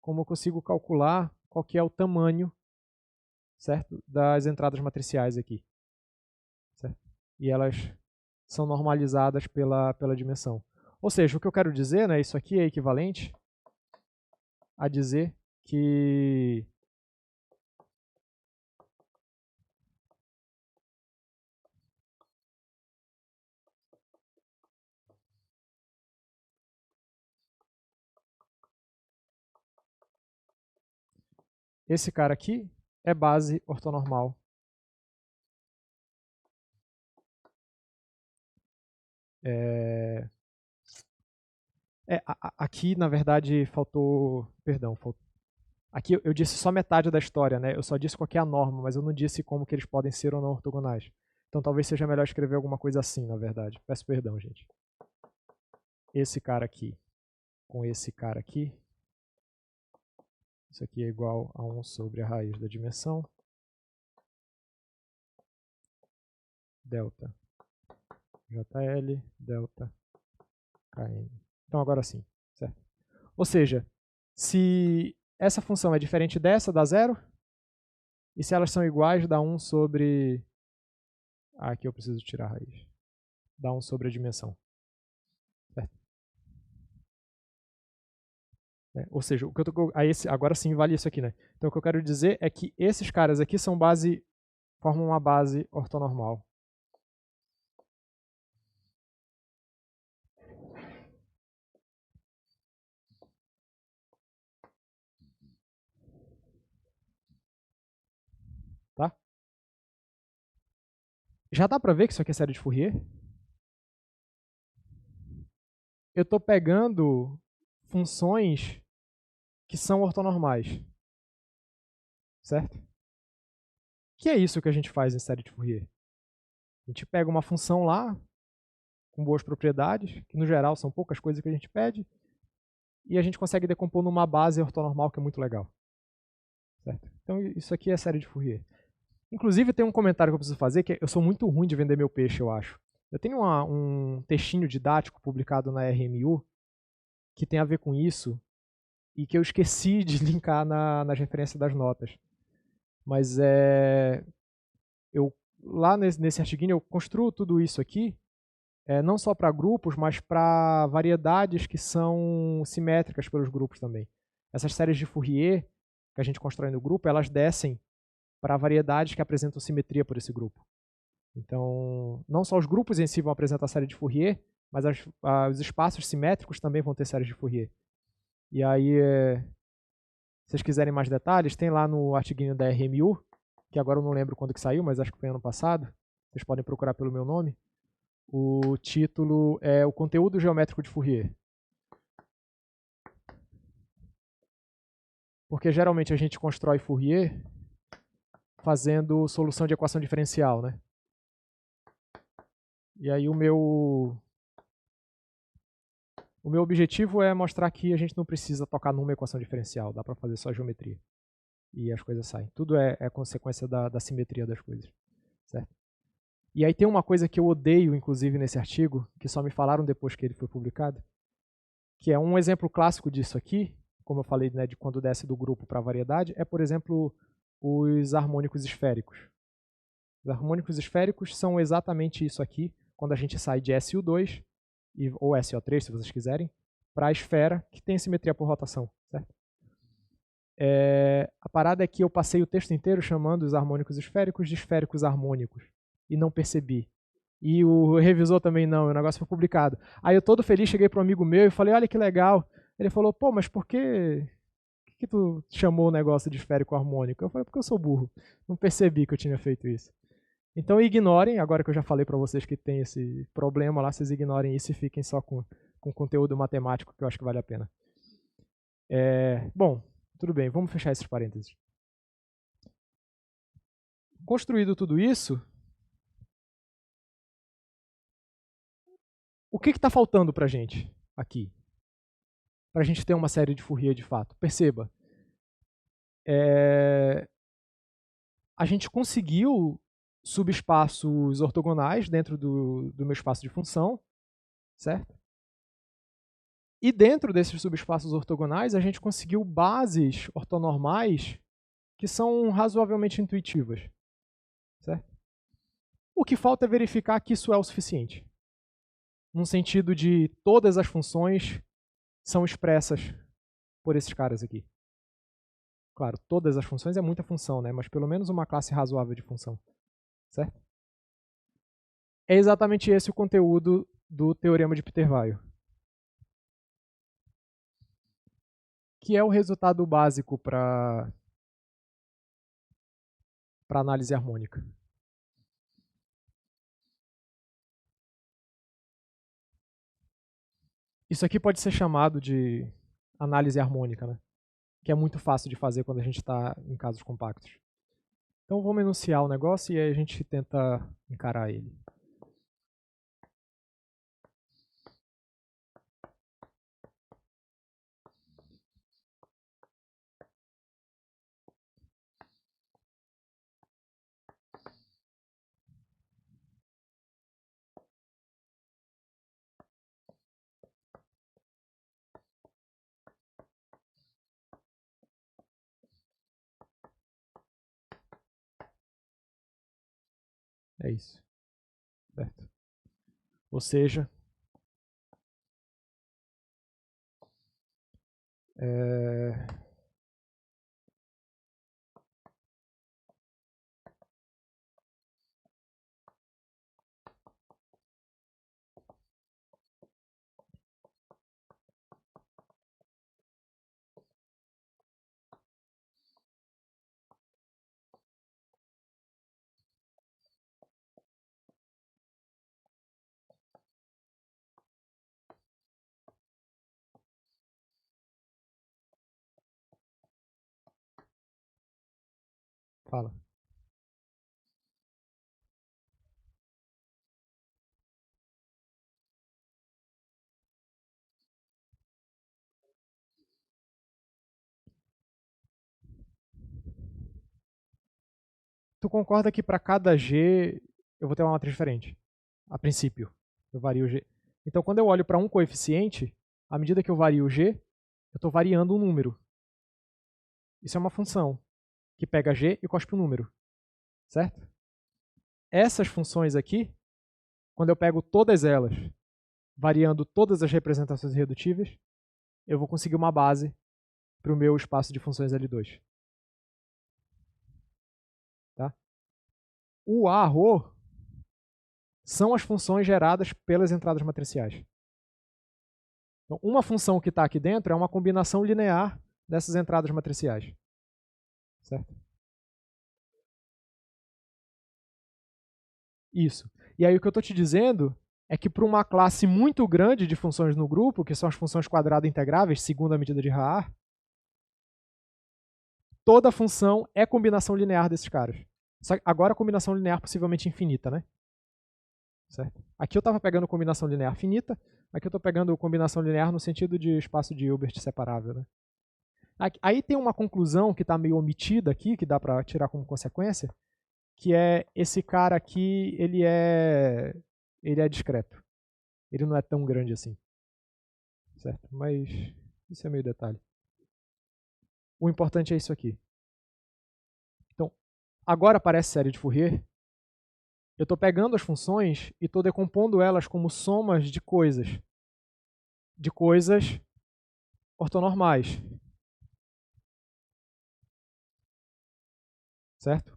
[SPEAKER 1] como eu consigo calcular qual que é o tamanho, certo, das entradas matriciais aqui. Certo? E elas são normalizadas pela dimensão. Ou seja, o que eu quero dizer, né, isso aqui é equivalente a dizer que esse cara aqui é base ortonormal. Aqui, na verdade, faltou... Perdão, aqui eu disse só metade da história, né? Eu só disse qual que é a norma, mas eu não disse como que eles podem ser ou não ortogonais. Então talvez seja melhor escrever alguma coisa assim, na verdade. Peço perdão, gente. Esse cara aqui com esse cara aqui. Isso aqui é igual a 1 sobre a raiz da dimensão. Delta JL, delta KN. Então agora sim, certo? Ou seja, se essa função é diferente dessa, dá zero. E se elas são iguais, dá 1 sobre... aqui eu preciso tirar a raiz. Dá 1 sobre a dimensão. Certo? Ou seja, o que eu tô, agora sim vale isso aqui, né? Então o que eu quero dizer é que esses caras aqui formam uma base ortonormal. Tá? Já dá para ver que isso aqui é série de Fourier? Eu estou pegando funções que são ortonormais. Certo? Que é isso que a gente faz em série de Fourier. A gente pega uma função lá, com boas propriedades, que no geral são poucas coisas que a gente pede, e a gente consegue decompor numa base ortonormal que é muito legal. Certo? Então isso aqui é série de Fourier. Inclusive tem um comentário que eu preciso fazer, que eu sou muito ruim de vender meu peixe, eu acho. Eu tenho um textinho didático publicado na RMU que tem a ver com isso e que eu esqueci de linkar nas referências das notas. Mas lá nesse artiguinho eu construo tudo isso aqui, não só para grupos, mas para variedades que são simétricas pelos grupos também. Essas séries de Fourier que a gente constrói no grupo, elas descem para variedades que apresentam simetria por esse grupo. Então, não só os grupos em si vão apresentar série de Fourier, mas os espaços simétricos também vão ter séries de Fourier. E aí, se vocês quiserem mais detalhes, tem lá no artiguinho da RMU, que agora eu não lembro quando que saiu, mas acho que foi ano passado. Vocês podem procurar pelo meu nome. O título é o conteúdo geométrico de Fourier. Porque geralmente a gente constrói Fourier fazendo solução de equação diferencial, né? E aí o meu objetivo é mostrar que a gente não precisa tocar numa equação diferencial, dá para fazer só geometria. E as coisas saem. Tudo é consequência da simetria das coisas, certo? E aí tem uma coisa que eu odeio, inclusive, nesse artigo, que só me falaram depois que ele foi publicado, que é um exemplo clássico disso aqui, como eu falei, né, de quando desce do grupo para a variedade, é, por exemplo, os harmônicos esféricos. Os harmônicos esféricos são exatamente isso aqui, quando a gente sai de SU2, ou SO3, se vocês quiserem, para a esfera, que tem simetria por rotação, certo? A parada é que eu passei o texto inteiro chamando os harmônicos esféricos de esféricos harmônicos, e não percebi. E o revisor também não, o negócio foi publicado. Aí eu todo feliz cheguei para um amigo meu e falei, olha que legal. Ele falou, pô, mas por que tu chamou o negócio de esférico harmônico? Eu falei, porque eu sou burro, não percebi que eu tinha feito isso. Então ignorem, agora que eu já falei para vocês que tem esse problema lá, vocês ignorem isso e fiquem só com conteúdo matemático, que eu acho que vale a pena. Bom, tudo bem, vamos fechar esses parênteses. Construído tudo isso, o que está faltando para a gente aqui? Para a gente ter uma série de Fourier de fato. Perceba, a gente conseguiu subespaços ortogonais dentro do meu espaço de função, certo? E dentro desses subespaços ortogonais, a gente conseguiu bases ortonormais que são razoavelmente intuitivas, certo? O que falta é verificar que isso é o suficiente. Num sentido de todas as funções são expressas por esses caras aqui. Claro, todas as funções é muita função, né? Mas pelo menos uma classe razoável de função, certo? É exatamente esse o conteúdo do teorema de Peter-Weyl, que é o resultado básico para análise harmônica. Isso aqui pode ser chamado de análise harmônica, né? Que é muito fácil de fazer quando a gente está em casos compactos. Então vamos enunciar o negócio e aí a gente tenta encarar ele. É isso, certo? Ou seja, fala. Tu concorda que para cada G eu vou ter uma matriz diferente? A princípio, eu vario o G. Então, quando eu olho para um coeficiente, à medida que eu vario o G, eu estou variando um número. Isso é uma função que pega G e cospe o número, certo? Essas funções aqui, quando eu pego todas elas, variando todas as representações irredutíveis, eu vou conseguir uma base para o meu espaço de funções L2. Tá? O A-ρ são as funções geradas pelas entradas matriciais. Então, uma função que está aqui dentro é uma combinação linear dessas entradas matriciais. Certo? Isso. E aí o que eu estou te dizendo é que para uma classe muito grande de funções no grupo, que são as funções quadrada integráveis, segundo a medida de Haar, toda função é combinação linear desses caras. Agora a combinação linear possivelmente infinita, né? Certo? Aqui eu estava pegando combinação linear finita, aqui eu estou pegando combinação linear no sentido de espaço de Hilbert separável. Né? Aí tem uma conclusão que está meio omitida aqui, que dá para tirar como consequência, que é esse cara aqui, ele é discreto. Ele não é tão grande assim. Certo? Mas isso é meio detalhe. O importante é isso aqui. Então, agora aparece série de Fourier. Eu estou pegando as funções e estou decompondo elas como somas de coisas ortonormais. Certo?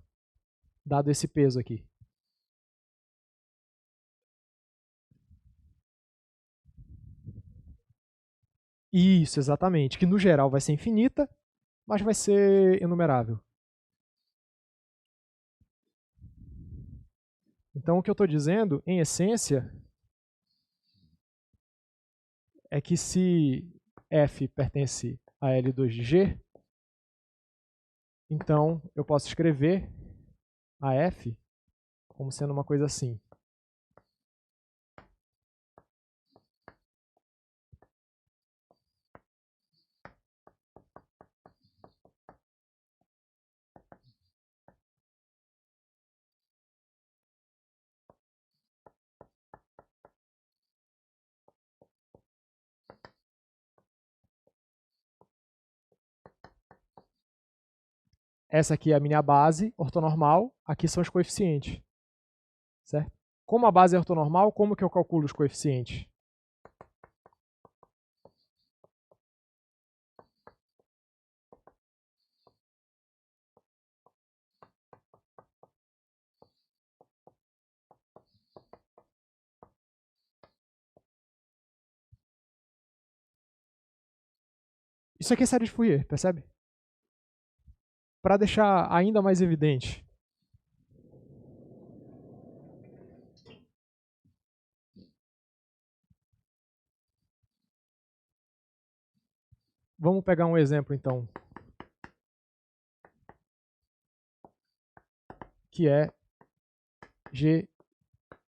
[SPEAKER 1] Dado esse peso aqui. Isso, exatamente. Que no geral vai ser infinita, mas vai ser enumerável. Então o que eu estou dizendo, em essência, é que se f pertence a L2 de G, então eu posso escrever a f como sendo uma coisa assim. Essa aqui é a minha base ortonormal, aqui são os coeficientes. Certo? Como a base é ortonormal, como que eu calculo os coeficientes? Isso aqui é série de Fourier, percebe? Para deixar ainda mais evidente. Vamos pegar um exemplo, então, que é G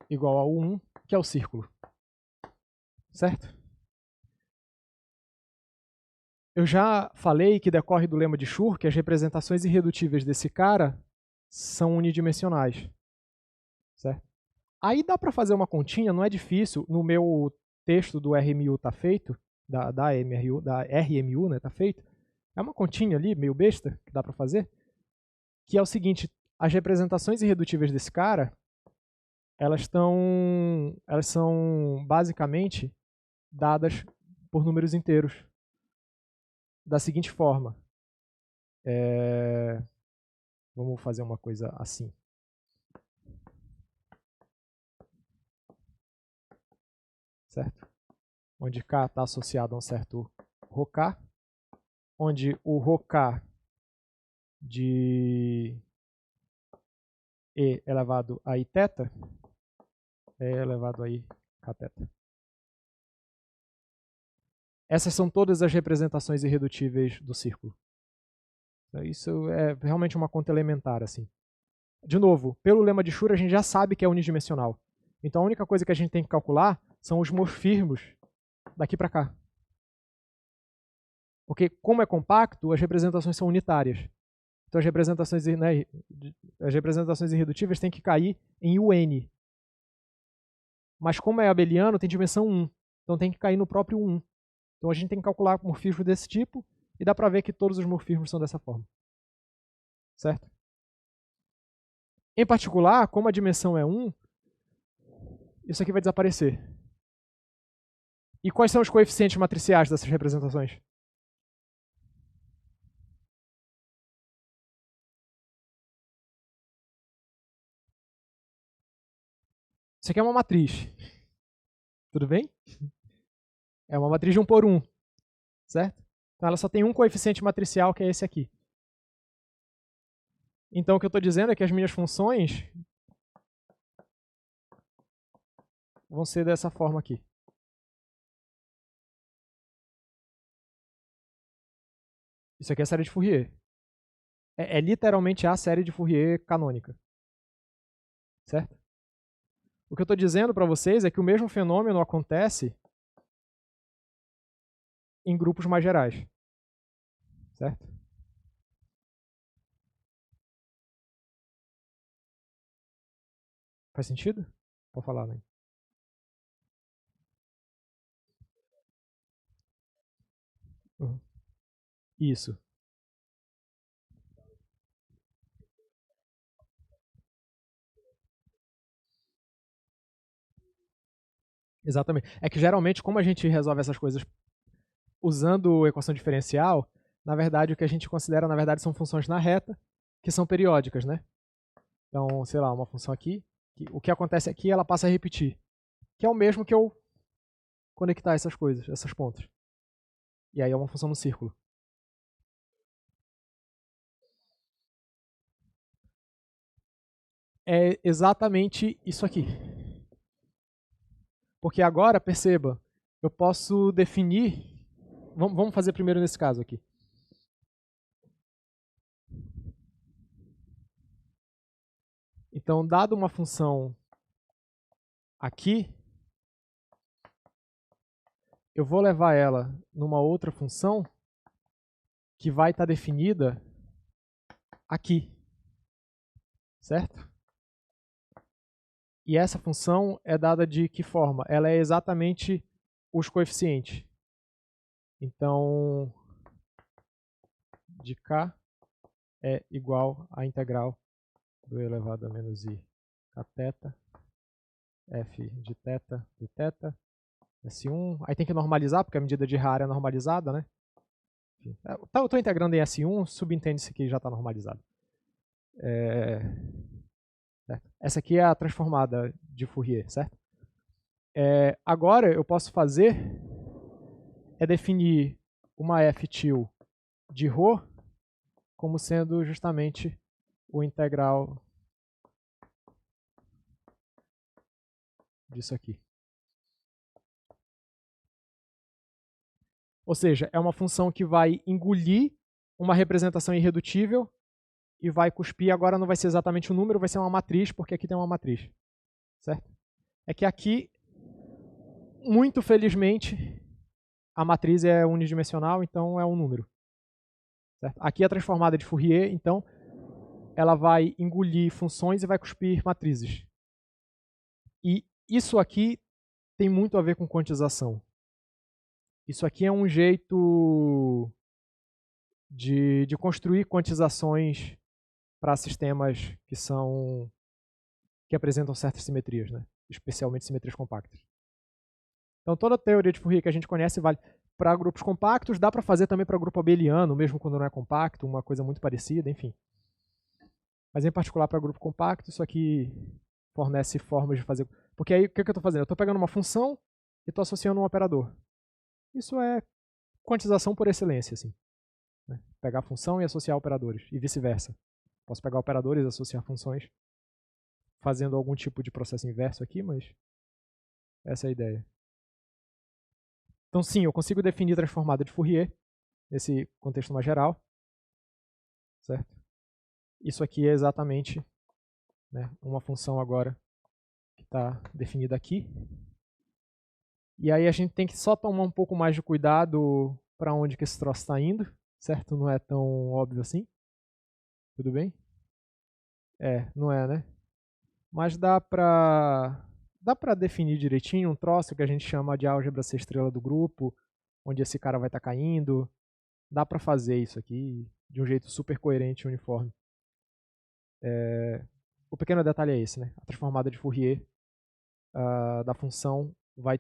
[SPEAKER 1] igual a U1, que é o círculo. Certo? Eu já falei que decorre do lema de Schur que as representações irredutíveis desse cara são unidimensionais. Certo? Aí dá para fazer uma continha, não é difícil. No meu texto do RMU está feito, da RMU, né, tá feito. É uma continha ali, meio besta, que dá para fazer, que é o seguinte: as representações irredutíveis desse cara, elas são basicamente dadas por números inteiros. Da seguinte forma. Vamos fazer uma coisa assim. Certo? Onde K está associado a um certo ρk, onde o ρk de E elevado a I θ é elevado a I kθ. Essas são todas as representações irredutíveis do círculo. Isso é realmente uma conta elementar, assim. De novo, pelo lema de Schur, a gente já sabe que é unidimensional. Então a única coisa que a gente tem que calcular são os morfismos daqui para cá. Porque, como é compacto, as representações são unitárias. Então as representações irredutíveis têm que cair em UN. Mas como é abeliano, tem dimensão 1. Então tem que cair no próprio 1. Então a gente tem que calcular morfismos desse tipo e dá para ver que todos os morfismos são dessa forma. Certo? Em particular, como a dimensão é 1, isso aqui vai desaparecer. E quais são os coeficientes matriciais dessas representações? Isso aqui é uma matriz. Tudo bem? É uma matriz de 1 por 1, certo? Então ela só tem um coeficiente matricial, que é esse aqui. Então o que eu estou dizendo é que as minhas funções vão ser dessa forma aqui. Isso aqui é a série de Fourier. É literalmente a série de Fourier canônica. Certo? O que eu estou dizendo para vocês é que o mesmo fenômeno acontece em grupos mais gerais. Certo? Faz sentido? Pode falar, né? Uhum. Isso. Exatamente. É que geralmente, como a gente resolve essas coisas usando equação diferencial, na verdade, o que a gente considera, na verdade, são funções na reta, que são periódicas, né? Então, sei lá, uma função aqui, o que acontece aqui, ela passa a repetir. Que é o mesmo que eu conectar essas coisas, essas pontas. E aí é uma função no círculo. É exatamente isso aqui. Porque agora, perceba, eu posso definir... Vamos fazer primeiro nesse caso aqui. Então, dado uma função aqui, eu vou levar ela numa outra função que vai estar definida aqui. Certo? E essa função é dada de que forma? Ela é exatamente os coeficientes. Então, de k é igual à integral do elevado a menos i caθ, f de θ, S1. Aí tem que normalizar, porque a medida de Ra é normalizada, né? Eu estou integrando em S1, subentende-se que já está normalizado. Essa aqui é a transformada de Fourier, certo? Agora eu posso fazer é definir uma f-til de ρ como sendo justamente o integral disso aqui. Ou seja, é uma função que vai engolir uma representação irredutível e vai cuspir. Agora não vai ser exatamente um número, vai ser uma matriz, porque aqui tem uma matriz. Certo? É que aqui, muito felizmente, a matriz é unidimensional, então é um número. Certo? Aqui é a transformada de Fourier, então ela vai engolir funções e vai cuspir matrizes. E isso aqui tem muito a ver com quantização. Isso aqui é um jeito de construir quantizações para sistemas que apresentam certas simetrias, né? Especialmente simetrias compactas. Então toda a teoria de Fourier que a gente conhece vale para grupos compactos, dá para fazer também para grupo abeliano, mesmo quando não é compacto, uma coisa muito parecida, enfim. Mas em particular para grupo compacto, isso aqui fornece formas de fazer... Porque aí o que eu estou fazendo? Eu estou pegando uma função e estou associando um operador. Isso é quantização por excelência, assim. Né? Pegar função e associar operadores, e vice-versa. Posso pegar operadores e associar funções, fazendo algum tipo de processo inverso aqui, mas essa é a ideia. Então sim, eu consigo definir transformada de Fourier, nesse contexto mais geral. Certo? Isso aqui é exatamente, né, uma função agora que está definida aqui. E aí a gente tem que só tomar um pouco mais de cuidado para onde que esse troço está indo, certo? Não é tão óbvio assim. Tudo bem? Não é, né? Mas dá para definir direitinho um troço que a gente chama de álgebra C estrela do grupo, onde esse cara vai estar caindo. Dá para fazer isso aqui de um jeito super coerente e uniforme. O pequeno detalhe é esse, né? A transformada de Fourier da função vai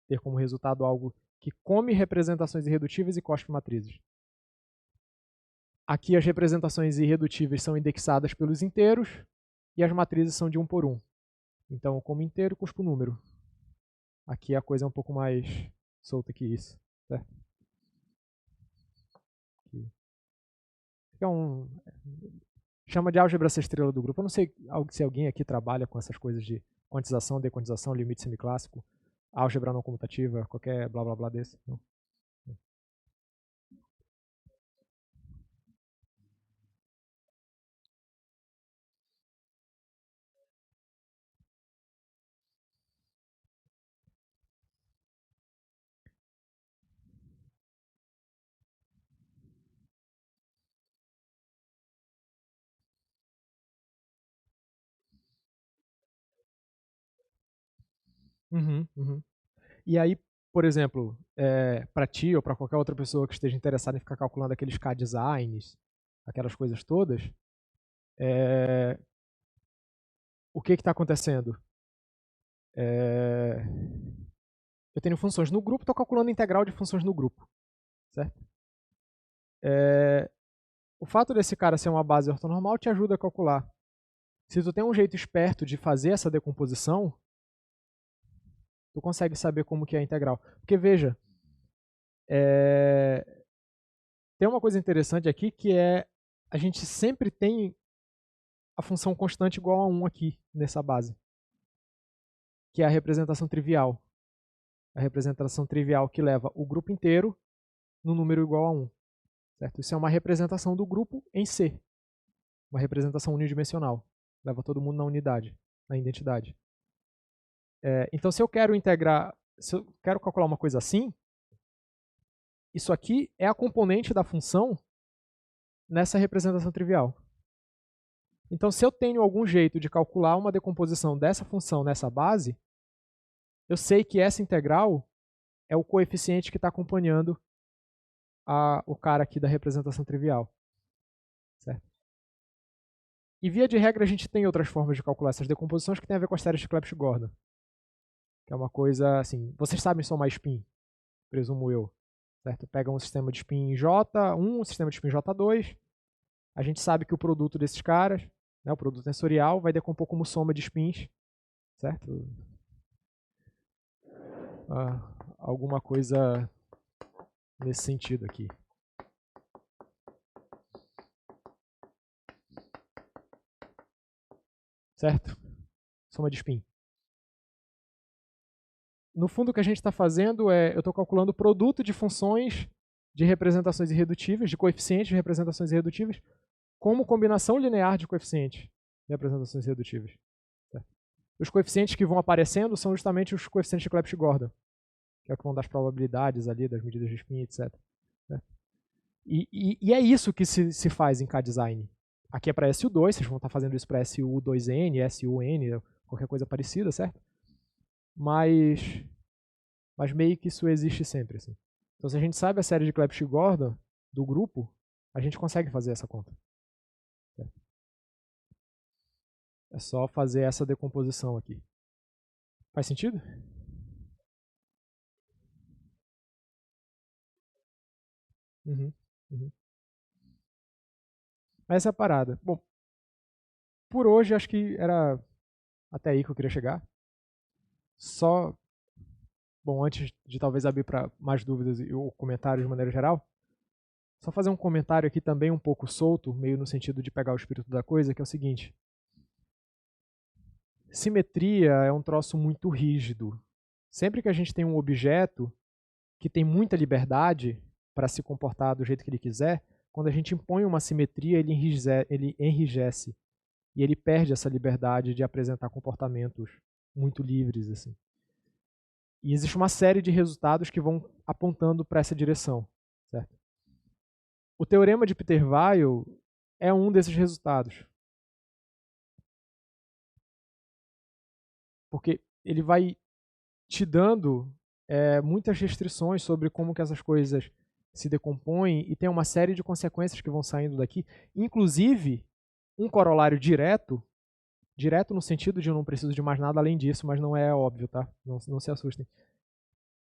[SPEAKER 1] ter como resultado algo que come representações irredutíveis e cospe matrizes. Aqui as representações irredutíveis são indexadas pelos inteiros e as matrizes são de 1 por 1. Então, como inteiro, cuspo o número. Aqui a coisa é um pouco mais solta que isso. Certo? Aqui. Chama de álgebra essa estrela do grupo. Eu não sei se alguém aqui trabalha com essas coisas de quantização, dequantização, limite semiclássico, álgebra não comutativa, qualquer blá blá blá desse. Não. Uhum, uhum. E aí, por exemplo, para ti ou para qualquer outra pessoa que esteja interessada em ficar calculando aqueles K-designs, aquelas coisas todas, o que está acontecendo? Eu tenho funções no grupo, estou calculando a integral de funções no grupo. Certo? O fato desse cara ser uma base ortonormal te ajuda a calcular. Se tu tem um jeito esperto de fazer essa decomposição, tu consegue saber como que é a integral. Porque veja, tem uma coisa interessante aqui que é a gente sempre tem a função constante igual a 1 aqui nessa base, que é a representação trivial. A representação trivial que leva o grupo inteiro no número igual a 1. Certo? Isso é uma representação do grupo em C. Uma representação unidimensional. Leva todo mundo na unidade, na identidade. Então, se eu quero calcular uma coisa assim, isso aqui é a componente da função nessa representação trivial. Então, se eu tenho algum jeito de calcular uma decomposição dessa função nessa base, eu sei que essa integral é o coeficiente que está acompanhando o cara aqui da representação trivial. Certo? E via de regra a gente tem outras formas de calcular essas decomposições que tem a ver com as séries de Clebsch-Gordon. Que é uma coisa assim, vocês sabem somar spin, presumo eu. Certo? Pega um sistema de spin J1, um sistema de spin J2, a gente sabe que o produto desses caras, né, o produto tensorial, vai decompor como soma de spins, certo? Alguma coisa nesse sentido aqui. Certo? Soma de spin. No fundo, o que a gente está fazendo eu estou calculando o produto de funções de representações irredutíveis, de coeficientes de representações irredutíveis, como combinação linear de coeficientes de representações irredutíveis. Certo? Os coeficientes que vão aparecendo são justamente os coeficientes de Clebsch-Gordon, que é o que vão dar as probabilidades ali, das medidas de spin, etc. E é isso que se faz em K-Design. Aqui é para SU2, vocês vão estar fazendo isso para SU2N, SUN, qualquer coisa parecida, certo? Mas meio que isso existe sempre. Assim. Então, se a gente sabe a série de Clebsch-Gordon do grupo, a gente consegue fazer essa conta. Certo? É só fazer essa decomposição aqui. Faz sentido? Uhum, uhum. Essa é a parada. Bom, por hoje acho que era até aí que eu queria chegar. Só, bom, antes de talvez abrir para mais dúvidas ou comentários de maneira geral, só fazer um comentário aqui também um pouco solto, meio no sentido de pegar o espírito da coisa, que é o seguinte. Simetria é um troço muito rígido. Sempre que a gente tem um objeto que tem muita liberdade para se comportar do jeito que ele quiser, quando a gente impõe uma simetria, ele enrijece e ele perde essa liberdade de apresentar comportamentos muito livres, assim. E existe uma série de resultados que vão apontando para essa direção, certo? O teorema de Peter-Weyl é um desses resultados. Porque ele vai te dando muitas restrições sobre como que essas coisas se decompõem e tem uma série de consequências que vão saindo daqui, inclusive um corolário direto no sentido de eu não preciso de mais nada além disso, mas não é óbvio, tá? Não se assustem.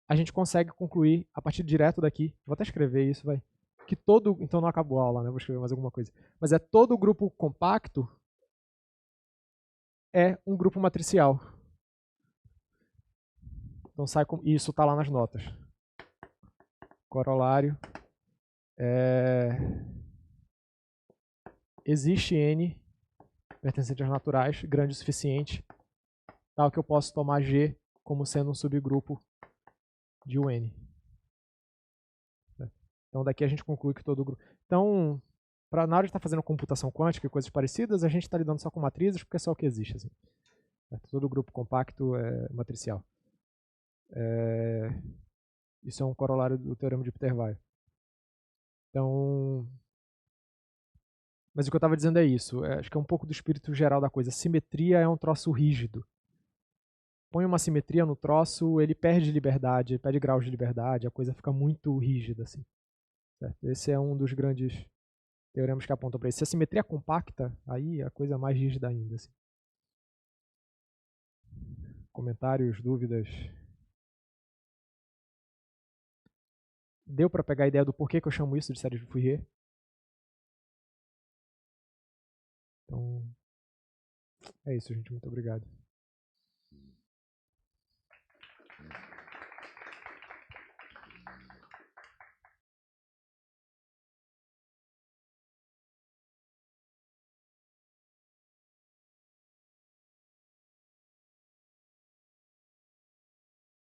[SPEAKER 1] A gente consegue concluir a partir direto daqui, vou até escrever isso, vai, que então não acabou a aula, né? Vou escrever mais alguma coisa. Mas todo grupo compacto é um grupo matricial. Então isso está lá nas notas. Corolário. Existe N pertencente às naturais, grande o suficiente, tal que eu posso tomar G como sendo um subgrupo de UN. Então daqui a gente conclui que todo grupo... Então, na hora de estar fazendo computação quântica e coisas parecidas, a gente está lidando só com matrizes, porque é só o que existe. Assim. Todo grupo compacto é matricial. Isso é um corolário do teorema de Peter-Weyl. Então... Mas o que eu estava dizendo é isso. Acho que é um pouco do espírito geral da coisa. Simetria é um troço rígido. Põe uma simetria no troço, ele perde liberdade, perde graus de liberdade, a coisa fica muito rígida. Assim. Certo? Esse é um dos grandes teoremas que apontam para isso. Se a simetria é compacta, aí a coisa é mais rígida ainda. Assim. Comentários, dúvidas? Deu para pegar a ideia do porquê que eu chamo isso de série de Fourier? Então, é isso, gente. Muito obrigado.